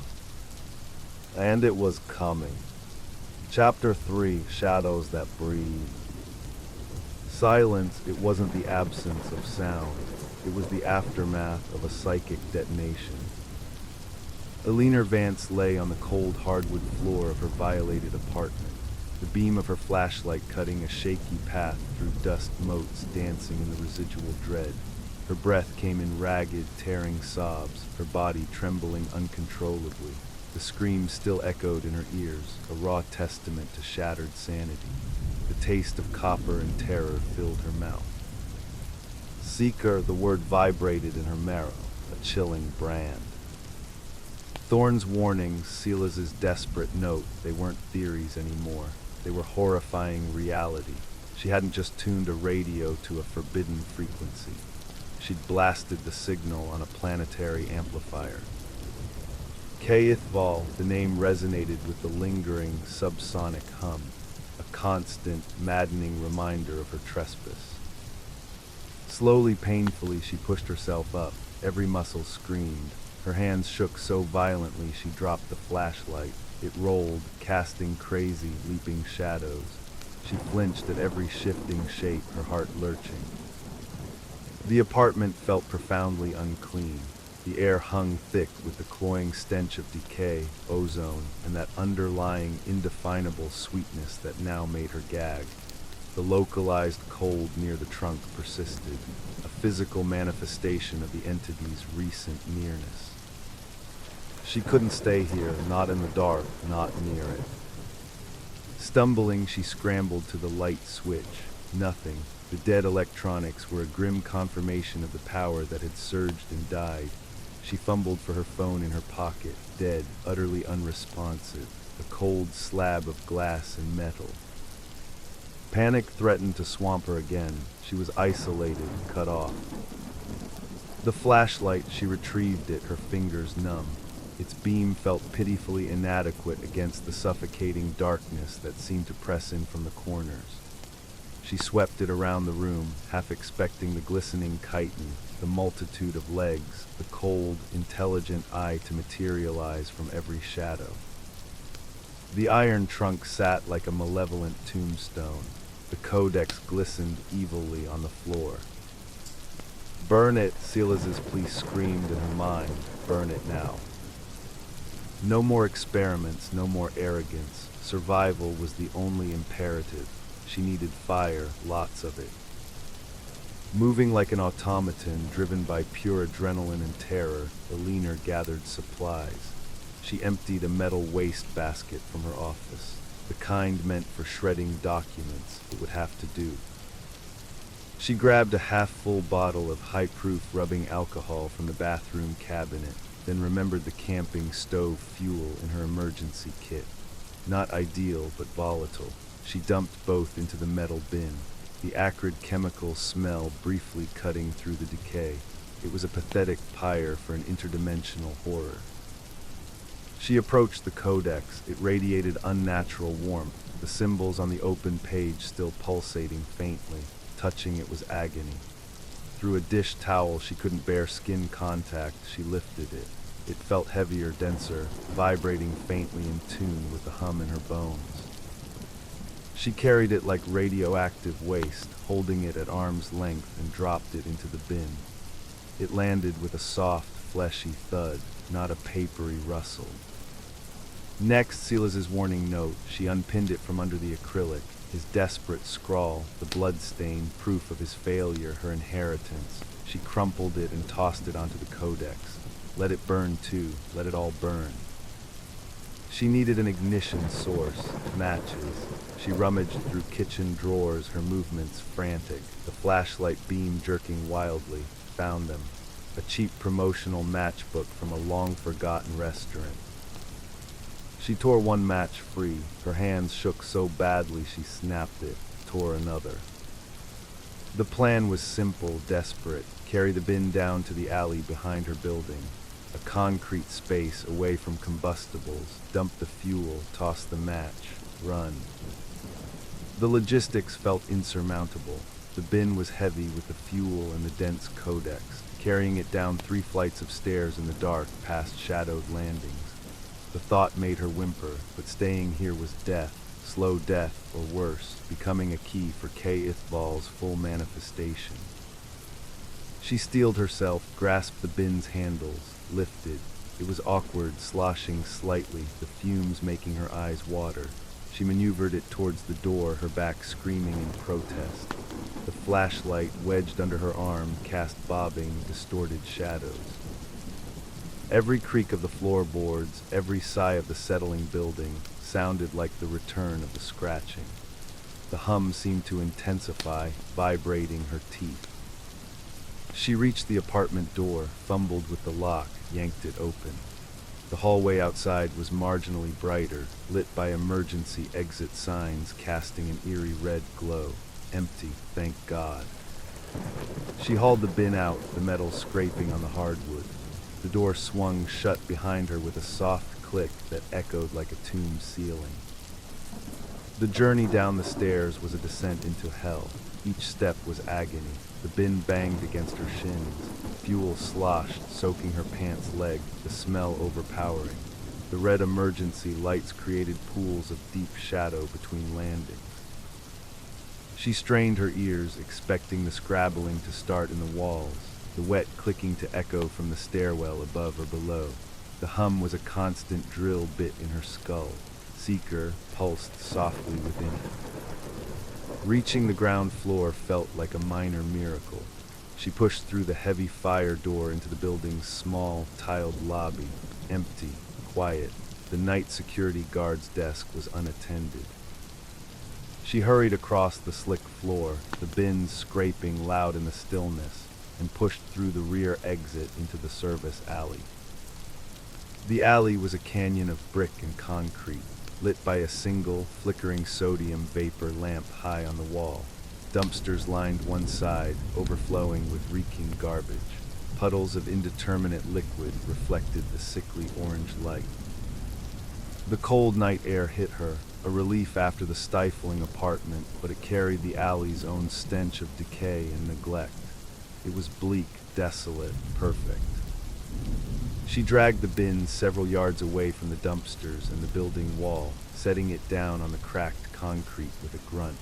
And it was coming. Chapter 3, Shadows That Breathe. Silence, it wasn't the absence of sound. It was the aftermath of a psychic detonation. Eleanor Vance lay on the cold hardwood floor of her violated apartment, the beam of her flashlight cutting a shaky path through dust motes dancing in the residual dread. Her breath came in ragged, tearing sobs, her body trembling uncontrollably. The scream still echoed in her ears, a raw testament to shattered sanity. The taste of copper and terror filled her mouth. Seeker, the word vibrated in her marrow, a chilling brand. Thorne's warnings, Silas's desperate note, they weren't theories anymore. They were horrifying reality. She hadn't just tuned a radio to a forbidden frequency. She'd blasted the signal on a planetary amplifier. Kayeth Val, the name resonated with the lingering, subsonic hum, a constant, maddening reminder of her trespass. Slowly, painfully, she pushed herself up. Every muscle screamed. Her hands shook so violently she dropped the flashlight. It rolled, casting crazy, leaping shadows. She flinched at every shifting shape, her heart lurching. The apartment felt profoundly unclean. The air hung thick with the cloying stench of decay, ozone, and that underlying, indefinable sweetness that now made her gag. The localized cold near the trunk persisted, a physical manifestation of the entity's recent nearness. She couldn't stay here, not in the dark, not near it. Stumbling, she scrambled to the light switch. Nothing. The dead electronics were a grim confirmation of the power that had surged and died. She fumbled for her phone in her pocket, dead, utterly unresponsive, a cold slab of glass and metal. Panic threatened to swamp her again. She was isolated, cut off. The flashlight, she retrieved it, her fingers numb. Its beam felt pitifully inadequate against the suffocating darkness that seemed to press in from the corners. She swept it around the room, half expecting the glistening chitin, the multitude of legs, the cold, intelligent eye to materialize from every shadow. The iron trunk sat like a malevolent tombstone. The codex glistened evilly on the floor. "Burn it," Silas's plea screamed in her mind. "Burn it now." No more experiments, no more arrogance. Survival was the only imperative. She needed fire, lots of it. Moving like an automaton, driven by pure adrenaline and terror, the leaner gathered supplies. She emptied a metal waste basket from her office, the kind meant for shredding documents. It would have to do. She grabbed a half-full bottle of high-proof rubbing alcohol from the bathroom cabinet, then remembered the camping stove fuel in her emergency kit. Not ideal, but volatile. She dumped both into the metal bin, the acrid chemical smell briefly cutting through the decay. It was a pathetic pyre for an interdimensional horror. She approached the codex. It radiated unnatural warmth, the symbols on the open page still pulsating faintly. Touching it was agony. Through a dish towel she couldn't bear skin contact, she lifted it. It felt heavier, denser, vibrating faintly in tune with the hum in her bones. She carried it like radioactive waste, holding it at arm's length, and dropped it into the bin. It landed with a soft, fleshy thud, not a papery rustle. Next, Silas's warning note. She unpinned it from under the acrylic. His desperate scrawl, the blood-stain, proof of his failure, her inheritance. She crumpled it and tossed it onto the codex. Let it burn too, let it all burn. She needed an ignition source, matches. She rummaged through kitchen drawers, her movements frantic, the flashlight beam jerking wildly, found them. A cheap promotional matchbook from a long-forgotten restaurant. She tore one match free. Her hands shook so badly she snapped it, tore another. The plan was simple, desperate. Carry the bin down to the alley behind her building. A concrete space away from combustibles. Dump the fuel, toss the match, run. The logistics felt insurmountable. The bin was heavy with the fuel and the dense codex, carrying it down 3 flights of stairs in the dark past shadowed landings. The thought made her whimper, but staying here was death, slow death, or worse, becoming a key for K. Ithbal's full manifestation. She steeled herself, grasped the bin's handles, lifted. It was awkward, sloshing slightly, the fumes making her eyes water. She maneuvered it towards the door, her back screaming in protest. The flashlight, wedged under her arm, cast bobbing, distorted shadows. Every creak of the floorboards, every sigh of the settling building, sounded like the return of the scratching. The hum seemed to intensify, vibrating her teeth. She reached the apartment door, fumbled with the lock, yanked it open. The hallway outside was marginally brighter, lit by emergency exit signs casting an eerie red glow. Empty, thank God. She hauled the bin out, the metal scraping on the hardwood. The door swung shut behind her with a soft click that echoed like a tomb ceiling. The journey down the stairs was a descent into hell. Each step was agony. The bin banged against her shins. Fuel sloshed, soaking her pants leg, the smell overpowering. The red emergency lights created pools of deep shadow between landings. She strained her ears, expecting the scrabbling to start in the walls, the wet clicking to echo from the stairwell above or below. The hum was a constant drill bit in her skull. Seeker pulsed softly within it. Reaching the ground floor felt like a minor miracle. She pushed through the heavy fire door into the building's small, tiled lobby. Empty, quiet. The night security guard's desk was unattended. She hurried across the slick floor, the bins scraping loud in the stillness, and pushed through the rear exit into the service alley. The alley was a canyon of brick and concrete, lit by a single, flickering sodium vapor lamp high on the wall. Dumpsters lined one side, overflowing with reeking garbage. Puddles of indeterminate liquid reflected the sickly orange light. The cold night air hit her, a relief after the stifling apartment, but it carried the alley's own stench of decay and neglect. It was bleak, desolate, perfect. She dragged the bin several yards away from the dumpsters and the building wall, setting it down on the cracked concrete with a grunt.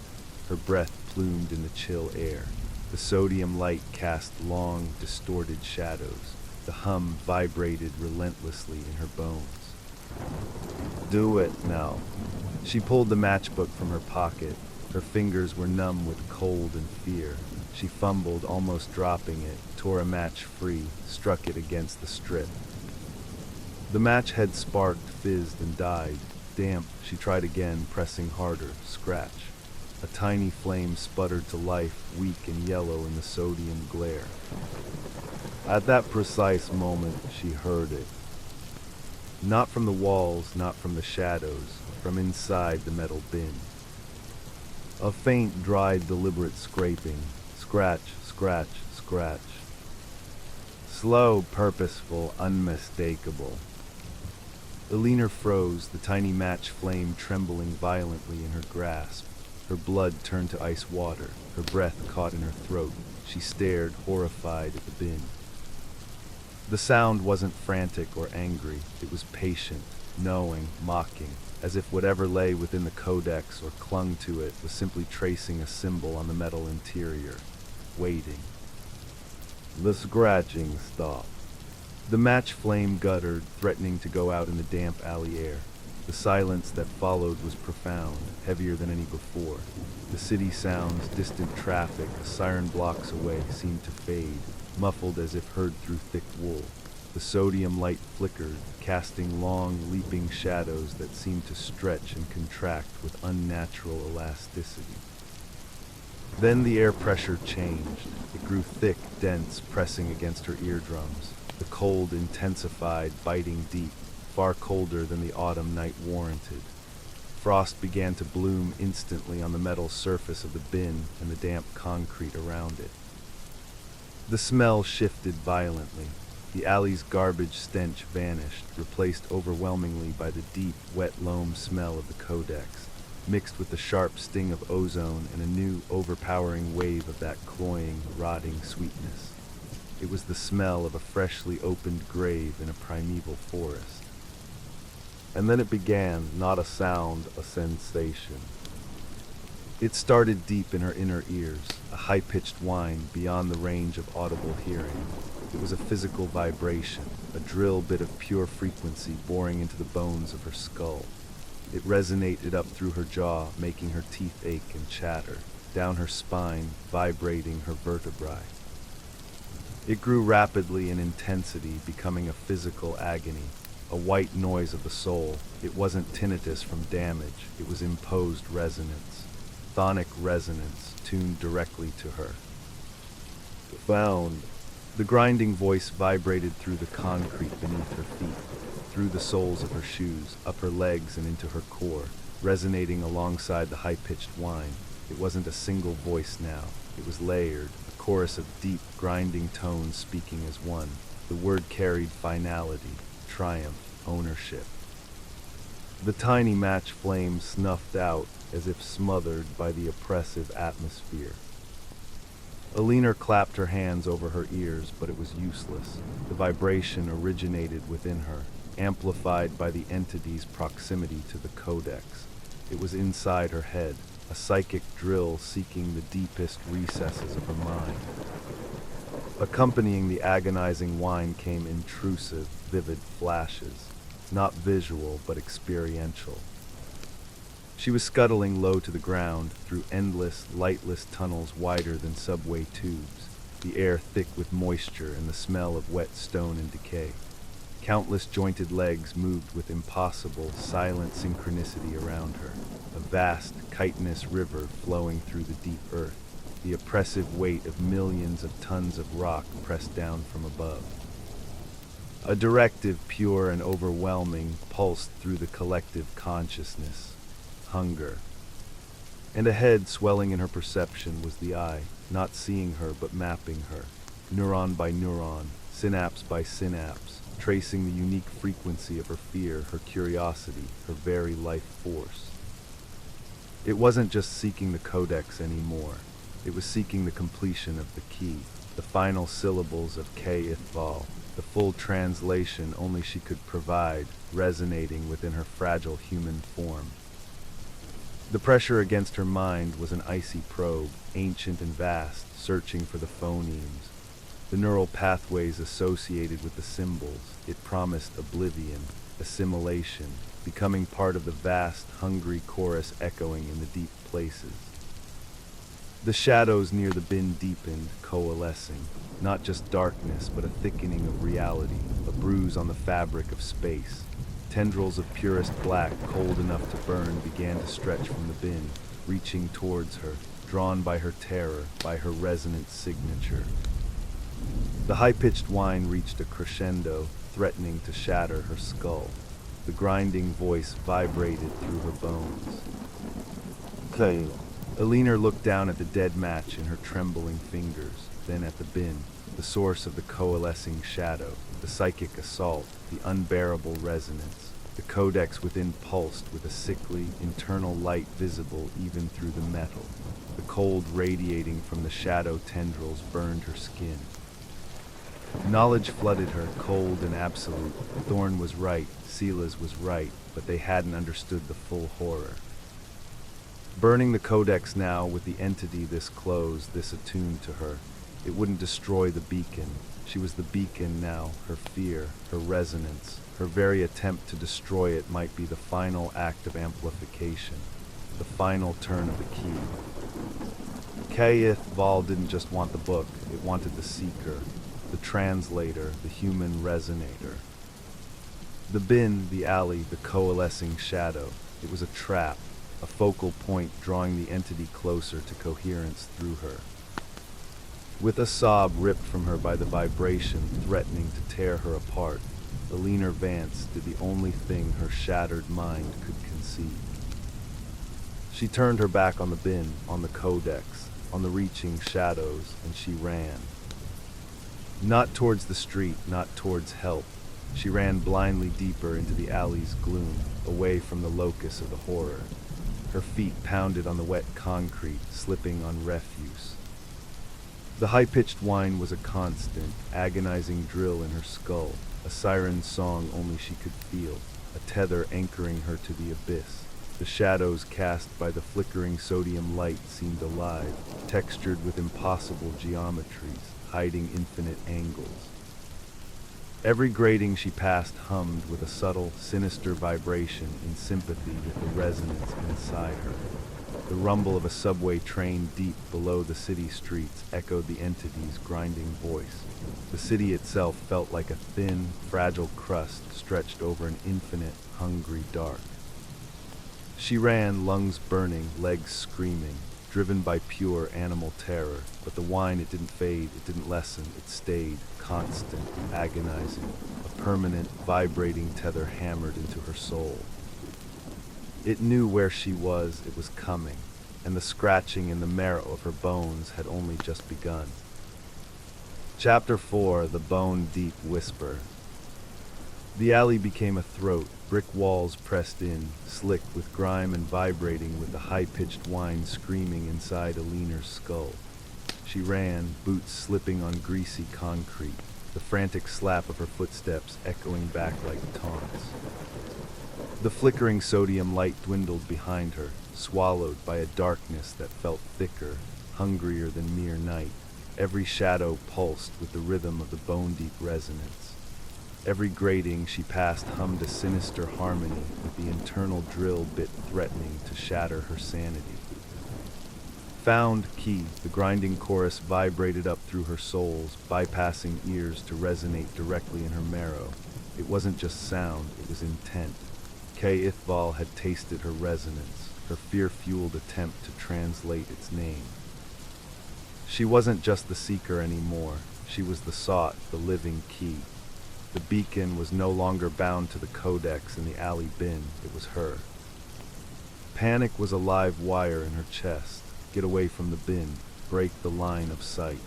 Her breath plumed in the chill air. The sodium light cast long, distorted shadows. The hum vibrated relentlessly in her bones. Do it now. She pulled the matchbook from her pocket. Her fingers were numb with cold and fear. She fumbled, almost dropping it, tore a match free, struck it against the strip. The match head sparked, fizzed, and died. Damp, she tried again, pressing harder. Scratch. A tiny flame sputtered to life, weak and yellow in the sodium glare. At that precise moment, she heard it. Not from the walls, not from the shadows, from inside the metal bin. A faint, dry, deliberate scraping. Scratch, scratch, scratch. Slow, purposeful, unmistakable. Alina froze, the tiny match flame trembling violently in her grasp. Her blood turned to ice water. Her breath caught in her throat. She stared, horrified, at the bin. The sound wasn't frantic or angry. It was patient, knowing, mocking, as if whatever lay within the codex or clung to it was simply tracing a symbol on the metal interior, waiting. The scratching stopped. The match flame guttered, threatening to go out in the damp alley air. The silence that followed was profound, heavier than any before. The city sounds, distant traffic, a siren blocks away, seemed to fade, muffled as if heard through thick wool. The sodium light flickered, casting long, leaping shadows that seemed to stretch and contract with unnatural elasticity. Then the air pressure changed. It grew thick, dense, pressing against her eardrums. The cold intensified, biting deep, far colder than the autumn night warranted. Frost began to bloom instantly on the metal surface of the bin and the damp concrete around it. The smell shifted violently. The alley's garbage stench vanished, replaced overwhelmingly by the deep, wet loam smell of the codex, mixed with the sharp sting of ozone and a new, overpowering wave of that cloying, rotting sweetness. It was the smell of a freshly opened grave in a primeval forest. And then it began, not a sound, a sensation. It started deep in her inner ears, a high-pitched whine beyond the range of audible hearing. It was a physical vibration, a drill bit of pure frequency boring into the bones of her skull. It resonated up through her jaw, making her teeth ache and chatter, down her spine, vibrating her vertebrae. It grew rapidly in intensity, becoming a physical agony, a white noise of the soul. It wasn't tinnitus from damage, it was imposed resonance, chthonic resonance tuned directly to her. Found. The grinding voice vibrated through the concrete beneath her feet, through the soles of her shoes, up her legs and into her core, resonating alongside the high-pitched whine. It wasn't a single voice now. It was layered, a chorus of deep, grinding tones speaking as one. The word carried finality, triumph, ownership. The tiny match flame snuffed out as if smothered by the oppressive atmosphere. Alina clapped her hands over her ears, but it was useless. The vibration originated within her, amplified by the entity's proximity to the codex. It was inside her head, a psychic drill seeking the deepest recesses of her mind. Accompanying the agonizing whine came intrusive, vivid flashes, not visual but experiential. She was scuttling low to the ground, through endless, lightless tunnels wider than subway tubes, the air thick with moisture and the smell of wet stone and decay. Countless jointed legs moved with impossible, silent synchronicity around her, a vast, chitinous river flowing through the deep earth, the oppressive weight of millions of tons of rock pressed down from above. A directive pure and overwhelming pulsed through the collective consciousness. Hunger. And ahead, swelling in her perception, was the eye, not seeing her but mapping her, neuron by neuron, synapse by synapse, tracing the unique frequency of her fear, her curiosity, her very life force. It wasn't just seeking the codex anymore. It was seeking the completion of the key, the final syllables of K-Ithval, the full translation only she could provide, resonating within her fragile human form. The pressure against her mind was an icy probe, ancient and vast, searching for the phonemes. The neural pathways associated with the symbols, it promised oblivion, assimilation, becoming part of the vast, hungry chorus echoing in the deep places. The shadows near the bin deepened, coalescing, not just darkness, but a thickening of reality, a bruise on the fabric of space. Tendrils of purest black, cold enough to burn, began to stretch from the bin, reaching towards her, drawn by her terror, by her resonant signature. The high-pitched whine reached a crescendo, threatening to shatter her skull. The grinding voice vibrated through her bones. Kale. Alina looked down at the dead match in her trembling fingers, then at the bin, the source of the coalescing shadow, the psychic assault, the unbearable resonance. The codex within pulsed with a sickly, internal light visible even through the metal. The cold radiating from the shadow tendrils burned her skin. Knowledge flooded her, cold and absolute. Thorn was right, Silas was right, but they hadn't understood the full horror. Burning the codex now with the entity this close, this attuned to her, it wouldn't destroy the beacon. She was the beacon now, her fear, her resonance. Her very attempt to destroy it might be the final act of amplification, the final turn of the key. K-Ithval didn't just want the book, it wanted the seeker, the translator, the human resonator. The bin, the alley, the coalescing shadow. It was a trap, a focal point drawing the entity closer to coherence through her. With a sob ripped from her by the vibration threatening to tear her apart, Alina Vance did the only thing her shattered mind could conceive. She turned her back on the bin, on the codex, on the reaching shadows, and she ran. Not towards the street, not towards help. She ran blindly deeper into the alley's gloom, away from the locus of the horror. Her feet pounded on the wet concrete, slipping on refuse. The high-pitched whine was a constant, agonizing drill in her skull, a siren song only she could feel, a tether anchoring her to the abyss. The shadows cast by the flickering sodium light seemed alive, textured with impossible geometries, hiding infinite angles. Every grating she passed hummed with a subtle, sinister vibration in sympathy with the resonance inside her. The rumble of a subway train deep below the city streets echoed the entity's grinding voice. The city itself felt like a thin, fragile crust stretched over an infinite, hungry dark. She ran, lungs burning, legs screaming, driven by pure animal terror, but the whine, it didn't fade, it didn't lessen, it stayed, constant, agonizing, a permanent, vibrating tether hammered into her soul. It knew where she was, it was coming, and the scratching in the marrow of her bones had only just begun. Chapter 4, The Bone-Deep Whisper. The alley became a throat, brick walls pressed in, slick with grime and vibrating with the high-pitched whine screaming inside Alina's skull. She ran, boots slipping on greasy concrete, the frantic slap of her footsteps echoing back like taunts. The flickering sodium light dwindled behind her, swallowed by a darkness that felt thicker, hungrier than mere night. Every shadow pulsed with the rhythm of the bone-deep resonance. Every grating she passed hummed a sinister harmony with the internal drill bit threatening to shatter her sanity. Found key, the grinding chorus vibrated up through her soles, bypassing ears to resonate directly in her marrow. It wasn't just sound, it was intent. K-Ithval had tasted her resonance, her fear-fueled attempt to translate its name. She wasn't just the seeker anymore, she was the sought, the living key. The beacon was no longer bound to the codex in the alley bin, it was her. Panic was a live wire in her chest. Get away from the bin, break the line of sight.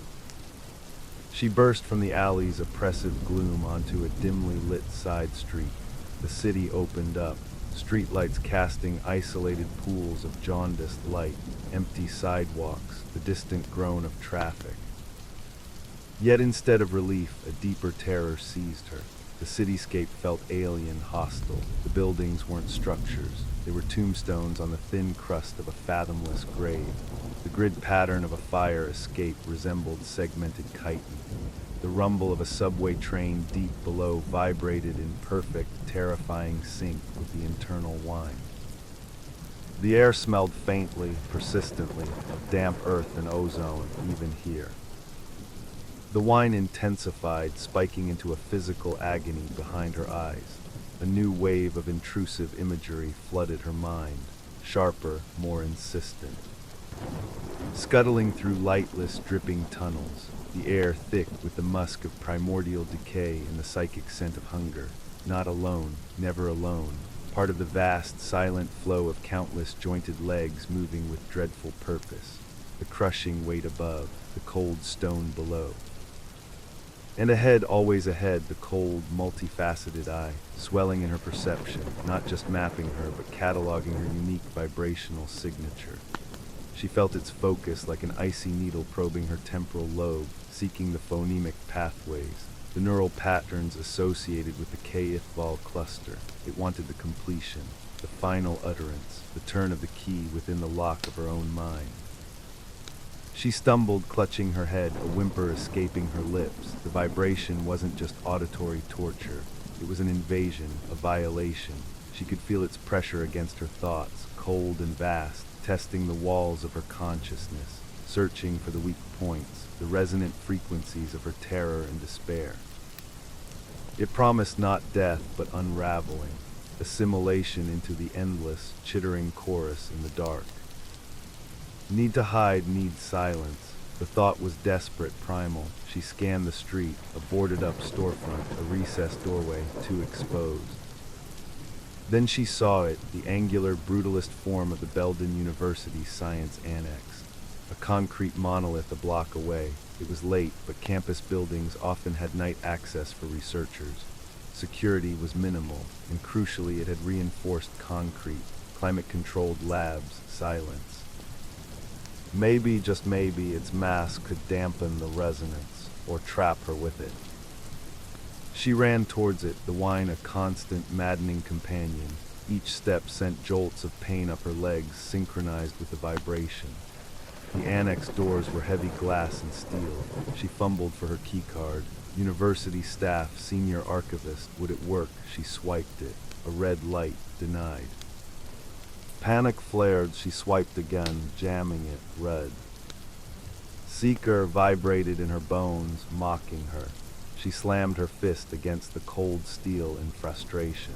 She burst from the alley's oppressive gloom onto a dimly lit side street. The city opened up, streetlights casting isolated pools of jaundiced light, empty sidewalks, the distant groan of traffic. Yet instead of relief, a deeper terror seized her. The cityscape felt alien, hostile. The buildings weren't structures. They were tombstones on the thin crust of a fathomless grave. The grid pattern of a fire escape resembled segmented chitin. The rumble of a subway train deep below vibrated in perfect, terrifying sync with the internal whine. The air smelled faintly, persistently, of damp earth and ozone, even here. The whine intensified, spiking into a physical agony behind her eyes. A new wave of intrusive imagery flooded her mind, sharper, more insistent. Scuttling through lightless, dripping tunnels, the air thick with the musk of primordial decay and the psychic scent of hunger. Not alone, never alone, part of the vast, silent flow of countless jointed legs moving with dreadful purpose. The crushing weight above, the cold stone below. And ahead, always ahead, the cold, multifaceted eye, swelling in her perception, not just mapping her, but cataloging her unique vibrational signature. She felt its focus like an icy needle probing her temporal lobe, seeking the phonemic pathways, the neural patterns associated with the K-Ithval cluster. It wanted the completion, the final utterance, the turn of the key within the lock of her own mind. She stumbled, clutching her head, a whimper escaping her lips. The vibration wasn't just auditory torture. It was an invasion, a violation. She could feel its pressure against her thoughts, cold and vast, testing the walls of her consciousness, searching for the weak points, the resonant frequencies of her terror and despair. It promised not death, but unraveling, assimilation into the endless, chittering chorus in the dark. Need to hide, need silence. The thought was desperate, primal. She scanned the street, a boarded-up storefront, a recessed doorway, too exposed. Then she saw it, the angular, brutalist form of the Belden University Science Annex. A concrete monolith a block away. It was late, but campus buildings often had night access for researchers. Security was minimal, and crucially it had reinforced concrete, climate-controlled labs, silence. Maybe, just maybe, its mass could dampen the resonance, or trap her with it. She ran towards it, the whine a constant, maddening companion. Each step sent jolts of pain up her legs, synchronized with the vibration. The annex doors were heavy glass and steel. She fumbled for her keycard. University staff, senior archivist. Would it work? She swiped it. A red light, denied. Panic flared, she swiped again, jamming it, red. Seeker vibrated in her bones, mocking her. She slammed her fist against the cold steel in frustration.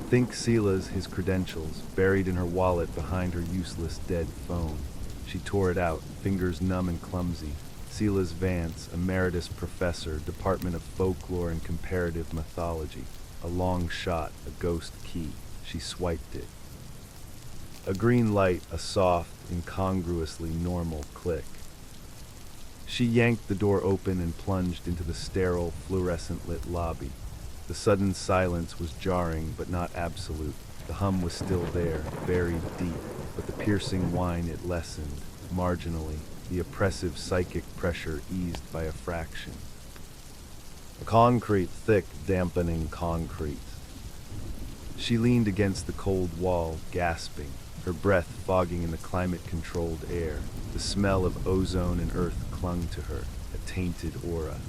Think Sila's, his credentials, buried in her wallet behind her useless dead phone. She tore it out, fingers numb and clumsy. Silas Vance, emeritus professor, Department of Folklore and Comparative Mythology. A long shot, a ghost key. She swiped it. A green light, a soft, incongruously normal click. She yanked the door open and plunged into the sterile, fluorescent-lit lobby. The sudden silence was jarring, but not absolute. The hum was still there, buried deep, but the piercing whine it lessened, marginally, the oppressive psychic pressure eased by a fraction. A concrete, thick, dampening concrete. She leaned against the cold wall, gasping, her breath fogging in the climate-controlled air. The smell of ozone and earth clung to her, a tainted aura.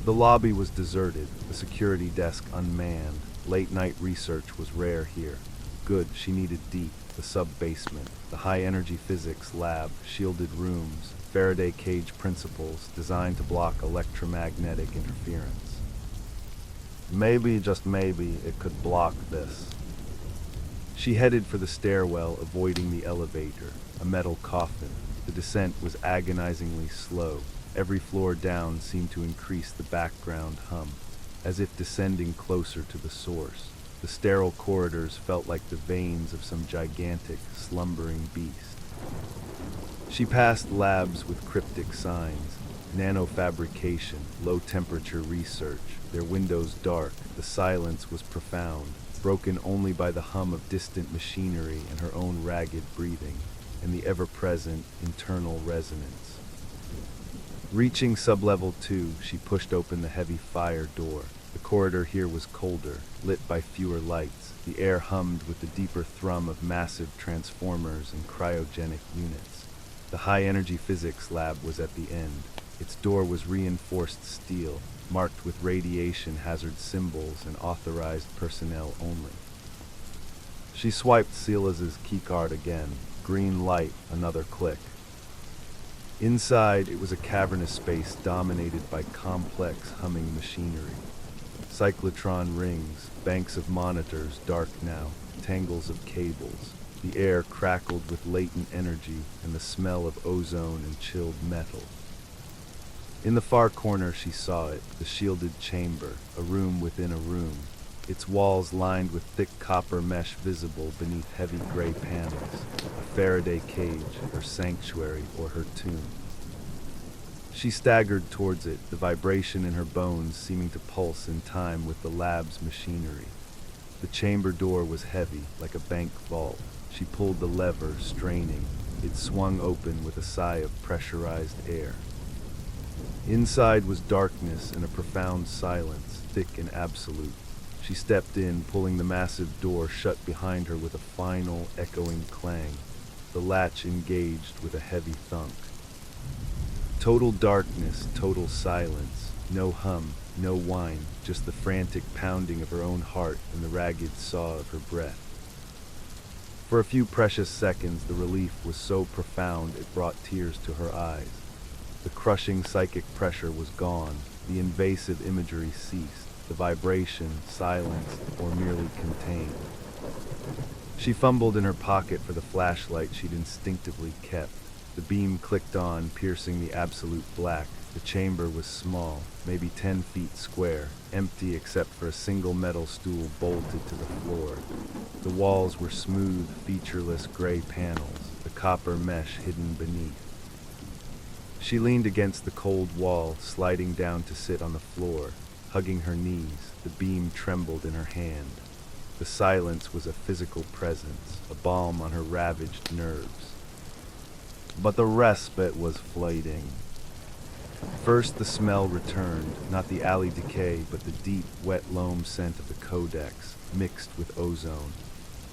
The lobby was deserted, the security desk unmanned. Late-night research was rare here. Good, she needed deep, the sub-basement, the high-energy physics lab, shielded rooms, Faraday cage principles designed to block electromagnetic interference. Maybe, just maybe, it could block this. She headed for the stairwell, avoiding the elevator, a metal coffin. The descent was agonizingly slow. Every floor down seemed to increase the background hum, as if descending closer to the source. The sterile corridors felt like the veins of some gigantic, slumbering beast. She passed labs with cryptic signs, nanofabrication, low-temperature research, their windows dark. The silence was profound, broken only by the hum of distant machinery and her own ragged breathing, and the ever-present internal resonance. Reaching sublevel 2, she pushed open the heavy fire door. The corridor here was colder, lit by fewer lights. The air hummed with the deeper thrum of massive transformers and cryogenic units. The high-energy physics lab was at the end. Its door was reinforced steel, marked with radiation hazard symbols and authorized personnel only. She swiped Silas's keycard again. Green light, another click. Inside, it was a cavernous space dominated by complex humming machinery. Cyclotron rings, banks of monitors, dark now, tangles of cables. The air crackled with latent energy and the smell of ozone and chilled metal. In the far corner she saw it, the shielded chamber, a room within a room, its walls lined with thick copper mesh visible beneath heavy gray panels, a Faraday cage, her sanctuary or her tomb. She staggered towards it, the vibration in her bones seeming to pulse in time with the lab's machinery. The chamber door was heavy, like a bank vault. She pulled the lever, straining. It swung open with a sigh of pressurized air. Inside was darkness and a profound silence, thick and absolute. She stepped in, pulling the massive door shut behind her with a final, echoing clang. The latch engaged with a heavy thunk. Total darkness, total silence. No hum, no whine, just the frantic pounding of her own heart and the ragged saw of her breath. For a few precious seconds, the relief was so profound it brought tears to her eyes. The crushing psychic pressure was gone. The invasive imagery ceased. The vibration, silenced, or merely contained. She fumbled in her pocket for the flashlight she'd instinctively kept. The beam clicked on, piercing the absolute black. The chamber was small, maybe 10 feet square, empty except for a single metal stool bolted to the floor. The walls were smooth, featureless gray panels, the copper mesh hidden beneath. She leaned against the cold wall, sliding down to sit on the floor. Hugging her knees, the beam trembled in her hand. The silence was a physical presence, a balm on her ravaged nerves. But the respite was fleeting. First the smell returned, not the alley decay, but the deep, wet loam scent of the codex, mixed with ozone.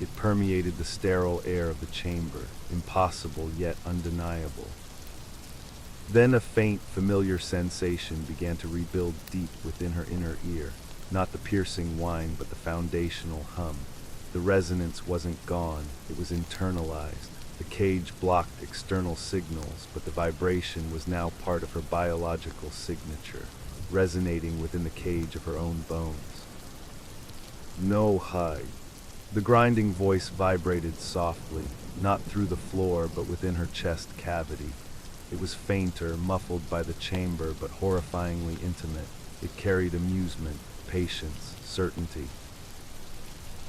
It permeated the sterile air of the chamber, impossible yet undeniable. Then a faint, familiar sensation began to rebuild deep within her inner ear, not the piercing whine, but the foundational hum. The resonance wasn't gone, it was internalized. The cage blocked external signals, but the vibration was now part of her biological signature, resonating within the cage of her own bones. No hide. The grinding voice vibrated softly, not through the floor, but within her chest cavity. It was fainter, muffled by the chamber, but horrifyingly intimate. It carried amusement, patience, certainty.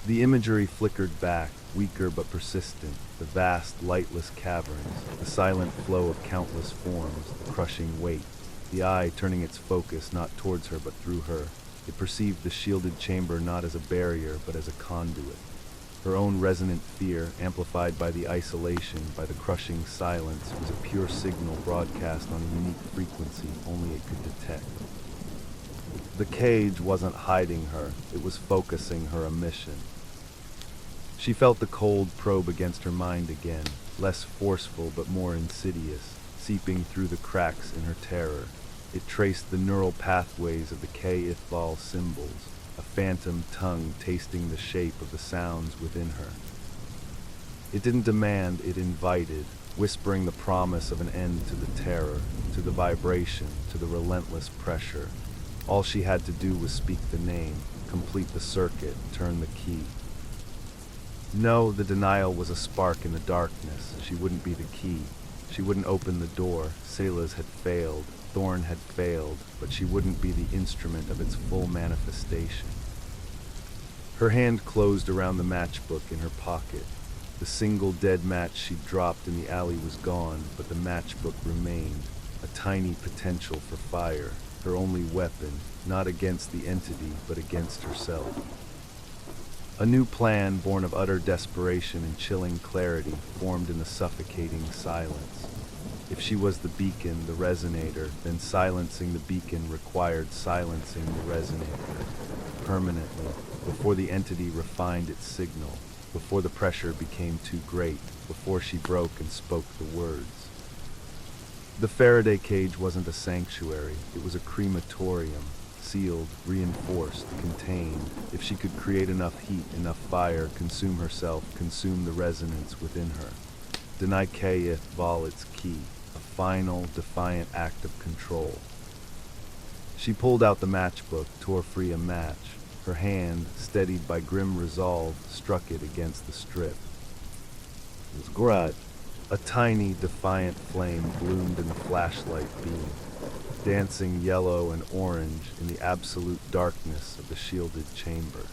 The imagery flickered back, weaker but persistent. The vast, lightless caverns, the silent flow of countless forms, the crushing weight. The eye turning its focus not towards her but through her. It perceived the shielded chamber not as a barrier but as a conduit. Her own resonant fear, amplified by the isolation, by the crushing silence, was a pure signal broadcast on a unique frequency only it could detect. The cage wasn't hiding her, it was focusing her emission. She felt the cold probe against her mind again, less forceful but more insidious, seeping through the cracks in her terror. It traced the neural pathways of the K-Ithval symbols, a phantom tongue tasting the shape of the sounds within her. It didn't demand, it invited, whispering the promise of an end to the terror, to the vibration, to the relentless pressure. All she had to do was speak the name, complete the circuit, turn the key. No, the denial was a spark in the darkness. She wouldn't be the key. She wouldn't open the door. Selas had failed. Thorn had failed, but she wouldn't be the instrument of its full manifestation. Her hand closed around the matchbook in her pocket. The single dead match she'd dropped in the alley was gone, but the matchbook remained, a tiny potential for fire, her only weapon, not against the entity, but against herself. A new plan, born of utter desperation and chilling clarity, formed in the suffocating silence. If she was the beacon, the resonator, then silencing the beacon required silencing the resonator permanently, before the entity refined its signal, before the pressure became too great, before she broke and spoke the words. The Faraday cage wasn't a sanctuary, it was a crematorium, sealed, reinforced, contained. If she could create enough heat, enough fire, consume herself, consume the resonance within her. Deny Kayeth Vol its key, a final, defiant act of control. She pulled out the matchbook, tore free a match. Her hand, steadied by grim resolve, struck it against the strip. It's great. A tiny, defiant flame bloomed in the flashlight beam, dancing yellow and orange in the absolute darkness of the shielded chamber.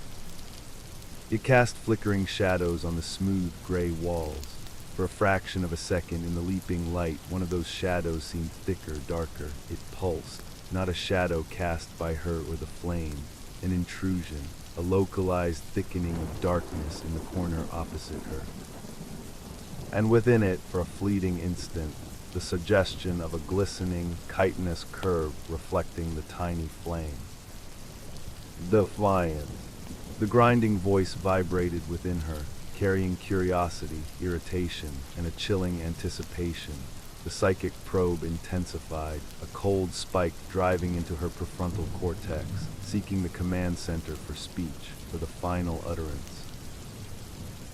It cast flickering shadows on the smooth gray walls. For a fraction of a second in the leaping light, one of those shadows seemed thicker, darker. It pulsed, not a shadow cast by her or the flame, an intrusion, a localized thickening of darkness in the corner opposite her. And within it, for a fleeting instant, the suggestion of a glistening, chitinous curve reflecting the tiny flame. Defiant. The grinding voice vibrated within her, carrying curiosity, irritation, and a chilling anticipation. The psychic probe intensified, a cold spike driving into her prefrontal cortex, seeking the command center for speech, for the final utterance.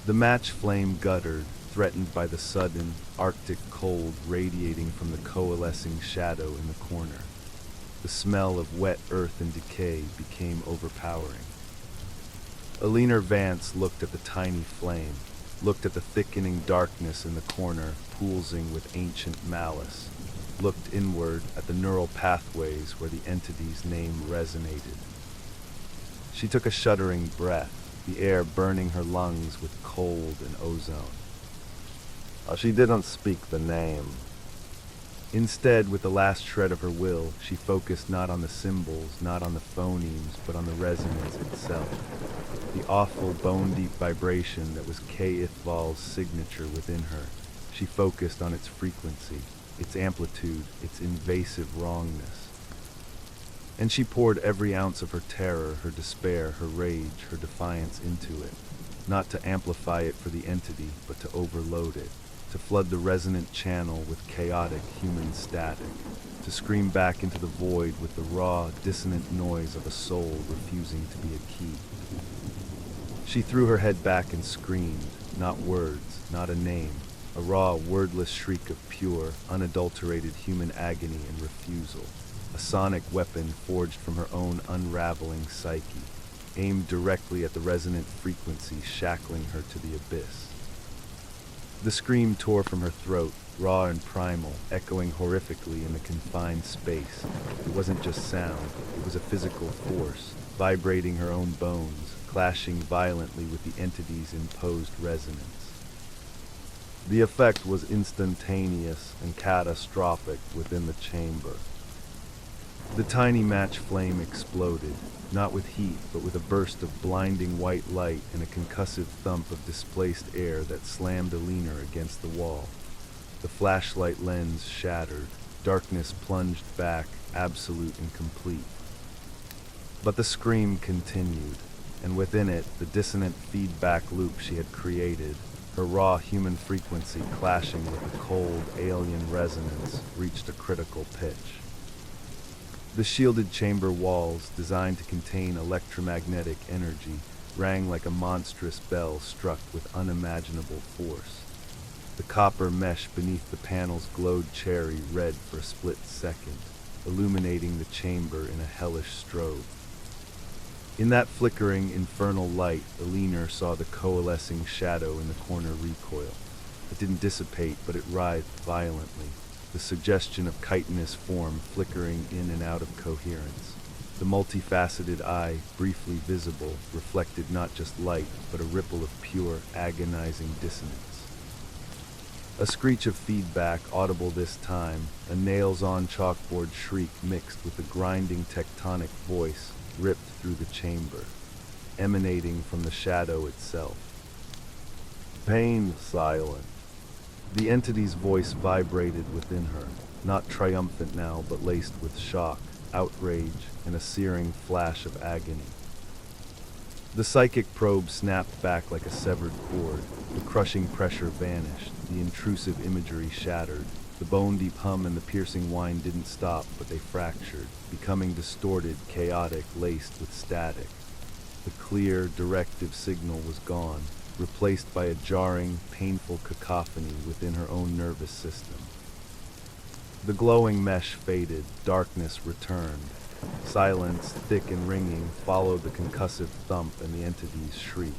The match flame guttered, threatened by the sudden, arctic cold radiating from the coalescing shadow in the corner. The smell of wet earth and decay became overpowering. Alina Vance looked at the tiny flame, looked at the thickening darkness in the corner, pulsing with ancient malice, looked inward at the neural pathways where the entity's name resonated. She took a shuddering breath, the air burning her lungs with cold and ozone. She didn't speak the name. Instead, with the last shred of her will, she focused not on the symbols, not on the phonemes, but on the resonance itself. The awful bone-deep vibration that was Kayeth Val's signature within her. She focused on its frequency, its amplitude, its invasive wrongness. And she poured every ounce of her terror, her despair, her rage, her defiance into it, not to amplify it for the entity, but to overload it, to flood the resonant channel with chaotic human static, to scream back into the void with the raw, dissonant noise of a soul refusing to be a key. She threw her head back and screamed, not words, not a name, a raw, wordless shriek of pure, unadulterated human agony and refusal, a sonic weapon forged from her own unraveling psyche, aimed directly at the resonant frequency shackling her to the abyss. The scream tore from her throat, raw and primal, echoing horrifically in the confined space. It wasn't just sound, it was a physical force, vibrating her own bones, clashing violently with the entity's imposed resonance. The effect was instantaneous and catastrophic within the chamber. The tiny match flame exploded, not with heat, but with a burst of blinding white light and a concussive thump of displaced air that slammed Alina against the wall. The flashlight lens shattered, darkness plunged back, absolute and complete. But the scream continued, and within it, the dissonant feedback loop she had created, her raw human frequency clashing with the cold, alien resonance, reached a critical pitch. The shielded chamber walls, designed to contain electromagnetic energy, rang like a monstrous bell struck with unimaginable force. The copper mesh beneath the panels glowed cherry red for a split second, illuminating the chamber in a hellish strobe. In that flickering, infernal light, Alina saw the coalescing shadow in the corner recoil. It didn't dissipate, but it writhed violently, the suggestion of chitinous form flickering in and out of coherence. The multifaceted eye, briefly visible, reflected not just light, but a ripple of pure, agonizing dissonance. A screech of feedback, audible this time, a nails-on chalkboard shriek mixed with the grinding tectonic voice, ripped through the chamber, emanating from the shadow itself. Pain silent. The entity's voice vibrated within her, not triumphant now, but laced with shock, outrage, and a searing flash of agony. The psychic probe snapped back like a severed cord. The crushing pressure vanished, the intrusive imagery shattered. The bone-deep hum and the piercing whine didn't stop, but they fractured, becoming distorted, chaotic, laced with static. The clear, directive signal was gone, replaced by a jarring, painful cacophony within her own nervous system. The glowing mesh faded, darkness returned. Silence, thick and ringing, followed the concussive thump and the entity's shriek.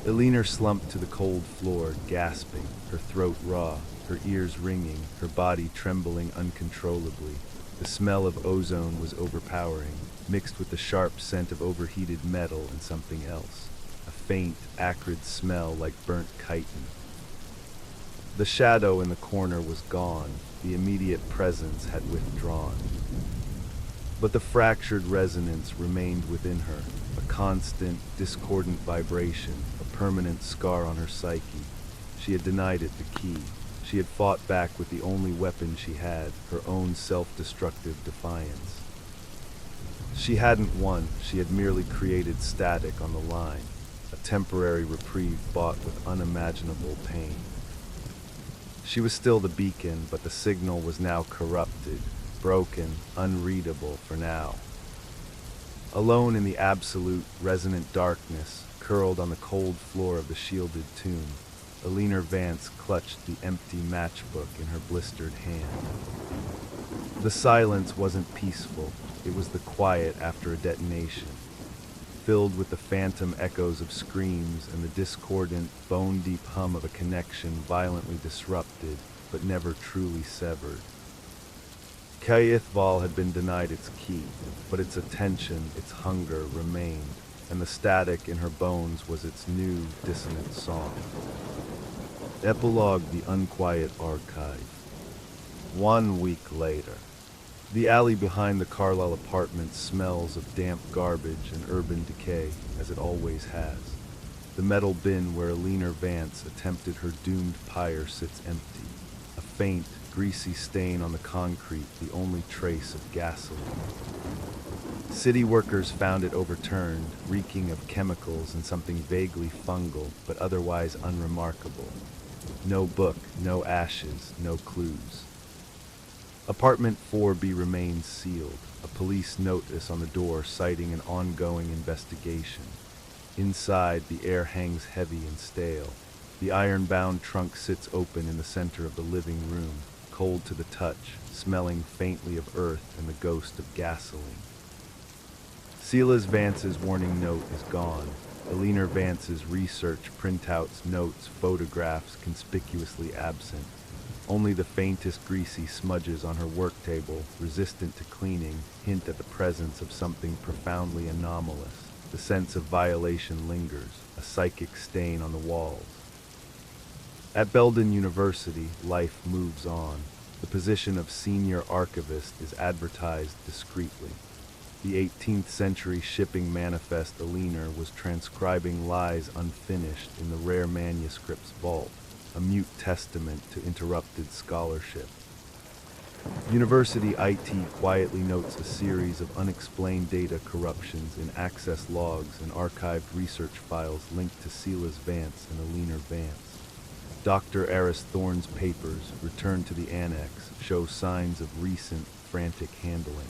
Elena slumped to the cold floor, gasping, her throat raw, her ears ringing, her body trembling uncontrollably. The smell of ozone was overpowering, mixed with the sharp scent of overheated metal and something else. A faint, acrid smell like burnt chitin. The shadow in the corner was gone. The immediate presence had withdrawn. But the fractured resonance remained within her, a constant, discordant vibration, a permanent scar on her psyche. She had denied it the key. She had fought back with the only weapon she had, her own self-destructive defiance. She hadn't won, she had merely created static on the line, a temporary reprieve bought with unimaginable pain. She was still the beacon, but the signal was now corrupted, broken, unreadable for now. Alone in the absolute, resonant darkness, curled on the cold floor of the shielded tomb, Elena Vance clutched the empty matchbook in her blistered hand. The silence wasn't peaceful, it was the quiet after a detonation, filled with the phantom echoes of screams and the discordant, bone-deep hum of a connection violently disrupted, but never truly severed. Kayithval had been denied its key, but its attention, its hunger remained, and the static in her bones was its new, dissonant song. Epilogue: The Unquiet Archive. 1 week later. The alley behind the Carlisle apartment smells of damp garbage and urban decay, as it always has. The metal bin where Elena Vance attempted her doomed pyre sits empty, a faint, greasy stain on the concrete, the only trace of gasoline. City workers found it overturned, reeking of chemicals and something vaguely fungal, but otherwise unremarkable. No book, no ashes, no clues. Apartment 4B remains sealed, a police notice on the door citing an ongoing investigation. Inside, the air hangs heavy and stale. The iron-bound trunk sits open in the center of the living room, cold to the touch, smelling faintly of earth and the ghost of gasoline. Silas Vance's warning note is gone. Elena Vance's research printouts, notes, photographs conspicuously absent. Only the faintest greasy smudges on her work table, resistant to cleaning, hint at the presence of something profoundly anomalous. The sense of violation lingers, a psychic stain on the walls. At Belden University, life moves on. The position of senior archivist is advertised discreetly. The 18th century shipping manifest Elena was transcribing lies unfinished in the rare manuscript's vault, a mute testament to interrupted scholarship. University IT quietly notes a series of unexplained data corruptions in access logs and archived research files linked to Silas Vance and Elena Vance. Dr. Eris Thorne's papers, returned to the annex, show signs of recent, frantic handling,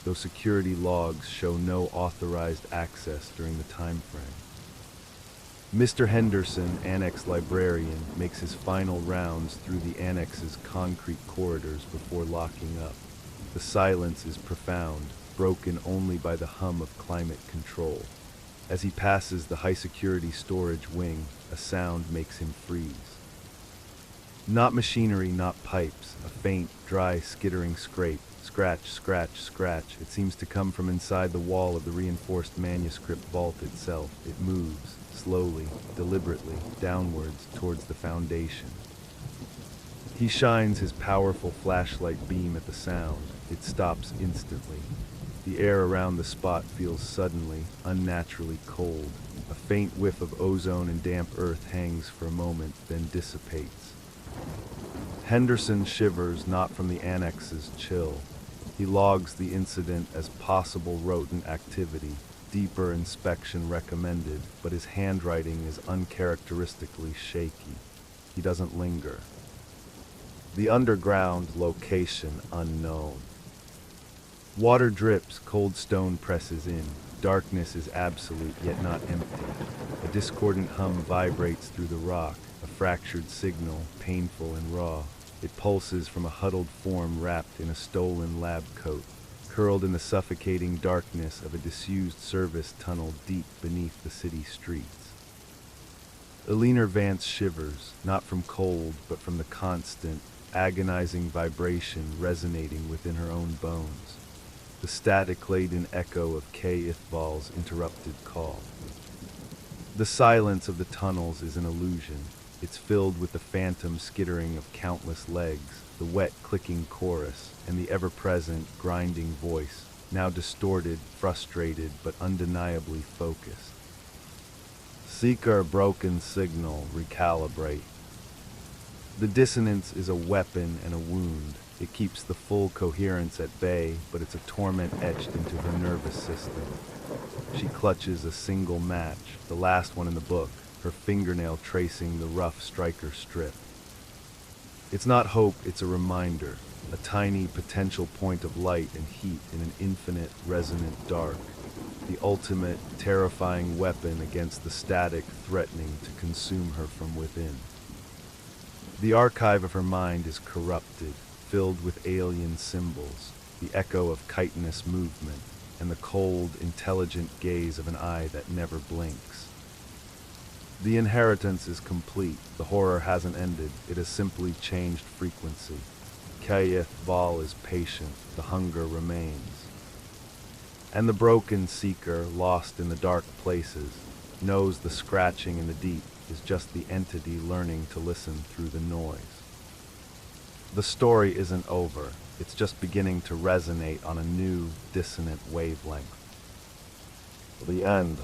though security logs show no authorized access during the time frame. Mr. Henderson, annex librarian, makes his final rounds through the annex's concrete corridors before locking up. The silence is profound, broken only by the hum of climate control. As he passes the high-security storage wing, a sound makes him freeze. Not machinery, not pipes, a faint, dry, skittering scrape. Scratch, scratch, scratch. It seems to come from inside the wall of the reinforced manuscript vault itself. It moves, slowly, deliberately, downwards towards the foundation. He shines his powerful flashlight beam at the sound. It stops instantly. The air around the spot feels suddenly, unnaturally cold. A faint whiff of ozone and damp earth hangs for a moment, then dissipates. Henderson shivers not from the annex's chill. He logs the incident as possible rodent activity, deeper inspection recommended, but his handwriting is uncharacteristically shaky. He doesn't linger. The underground location unknown. Water drips, cold stone presses in. Darkness is absolute, yet not empty. A discordant hum vibrates through the rock, a fractured signal, painful and raw. It pulses from a huddled form wrapped in a stolen lab coat, curled in the suffocating darkness of a disused service tunnel deep beneath the city streets. Eleanor Vance shivers, not from cold, but from the constant, agonizing vibration resonating within her own bones. The static-laden echo of Kay Ithval's interrupted call. The silence of the tunnels is an illusion. It's filled with the phantom skittering of countless legs, the wet clicking chorus, and the ever-present grinding voice, now distorted, frustrated, but undeniably focused. Seeker broken signal, recalibrate. The dissonance is a weapon and a wound. It keeps the full coherence at bay, but it's a torment etched into her nervous system. She clutches a single match, the last one in the book, her fingernail tracing the rough striker strip. It's not hope, it's a reminder, a tiny potential point of light and heat in an infinite, resonant dark, the ultimate, terrifying weapon against the static threatening to consume her from within. The archive of her mind is corrupted, filled with alien symbols, the echo of chitinous movement, and the cold, intelligent gaze of an eye that never blinks. The inheritance is complete. The horror hasn't ended. It has simply changed frequency. Kayeth Val is patient. The hunger remains. And the broken seeker, lost in the dark places, knows the scratching in the deep is just the entity learning to listen through the noise. The story isn't over. It's just beginning to resonate on a new, dissonant wavelength. The end.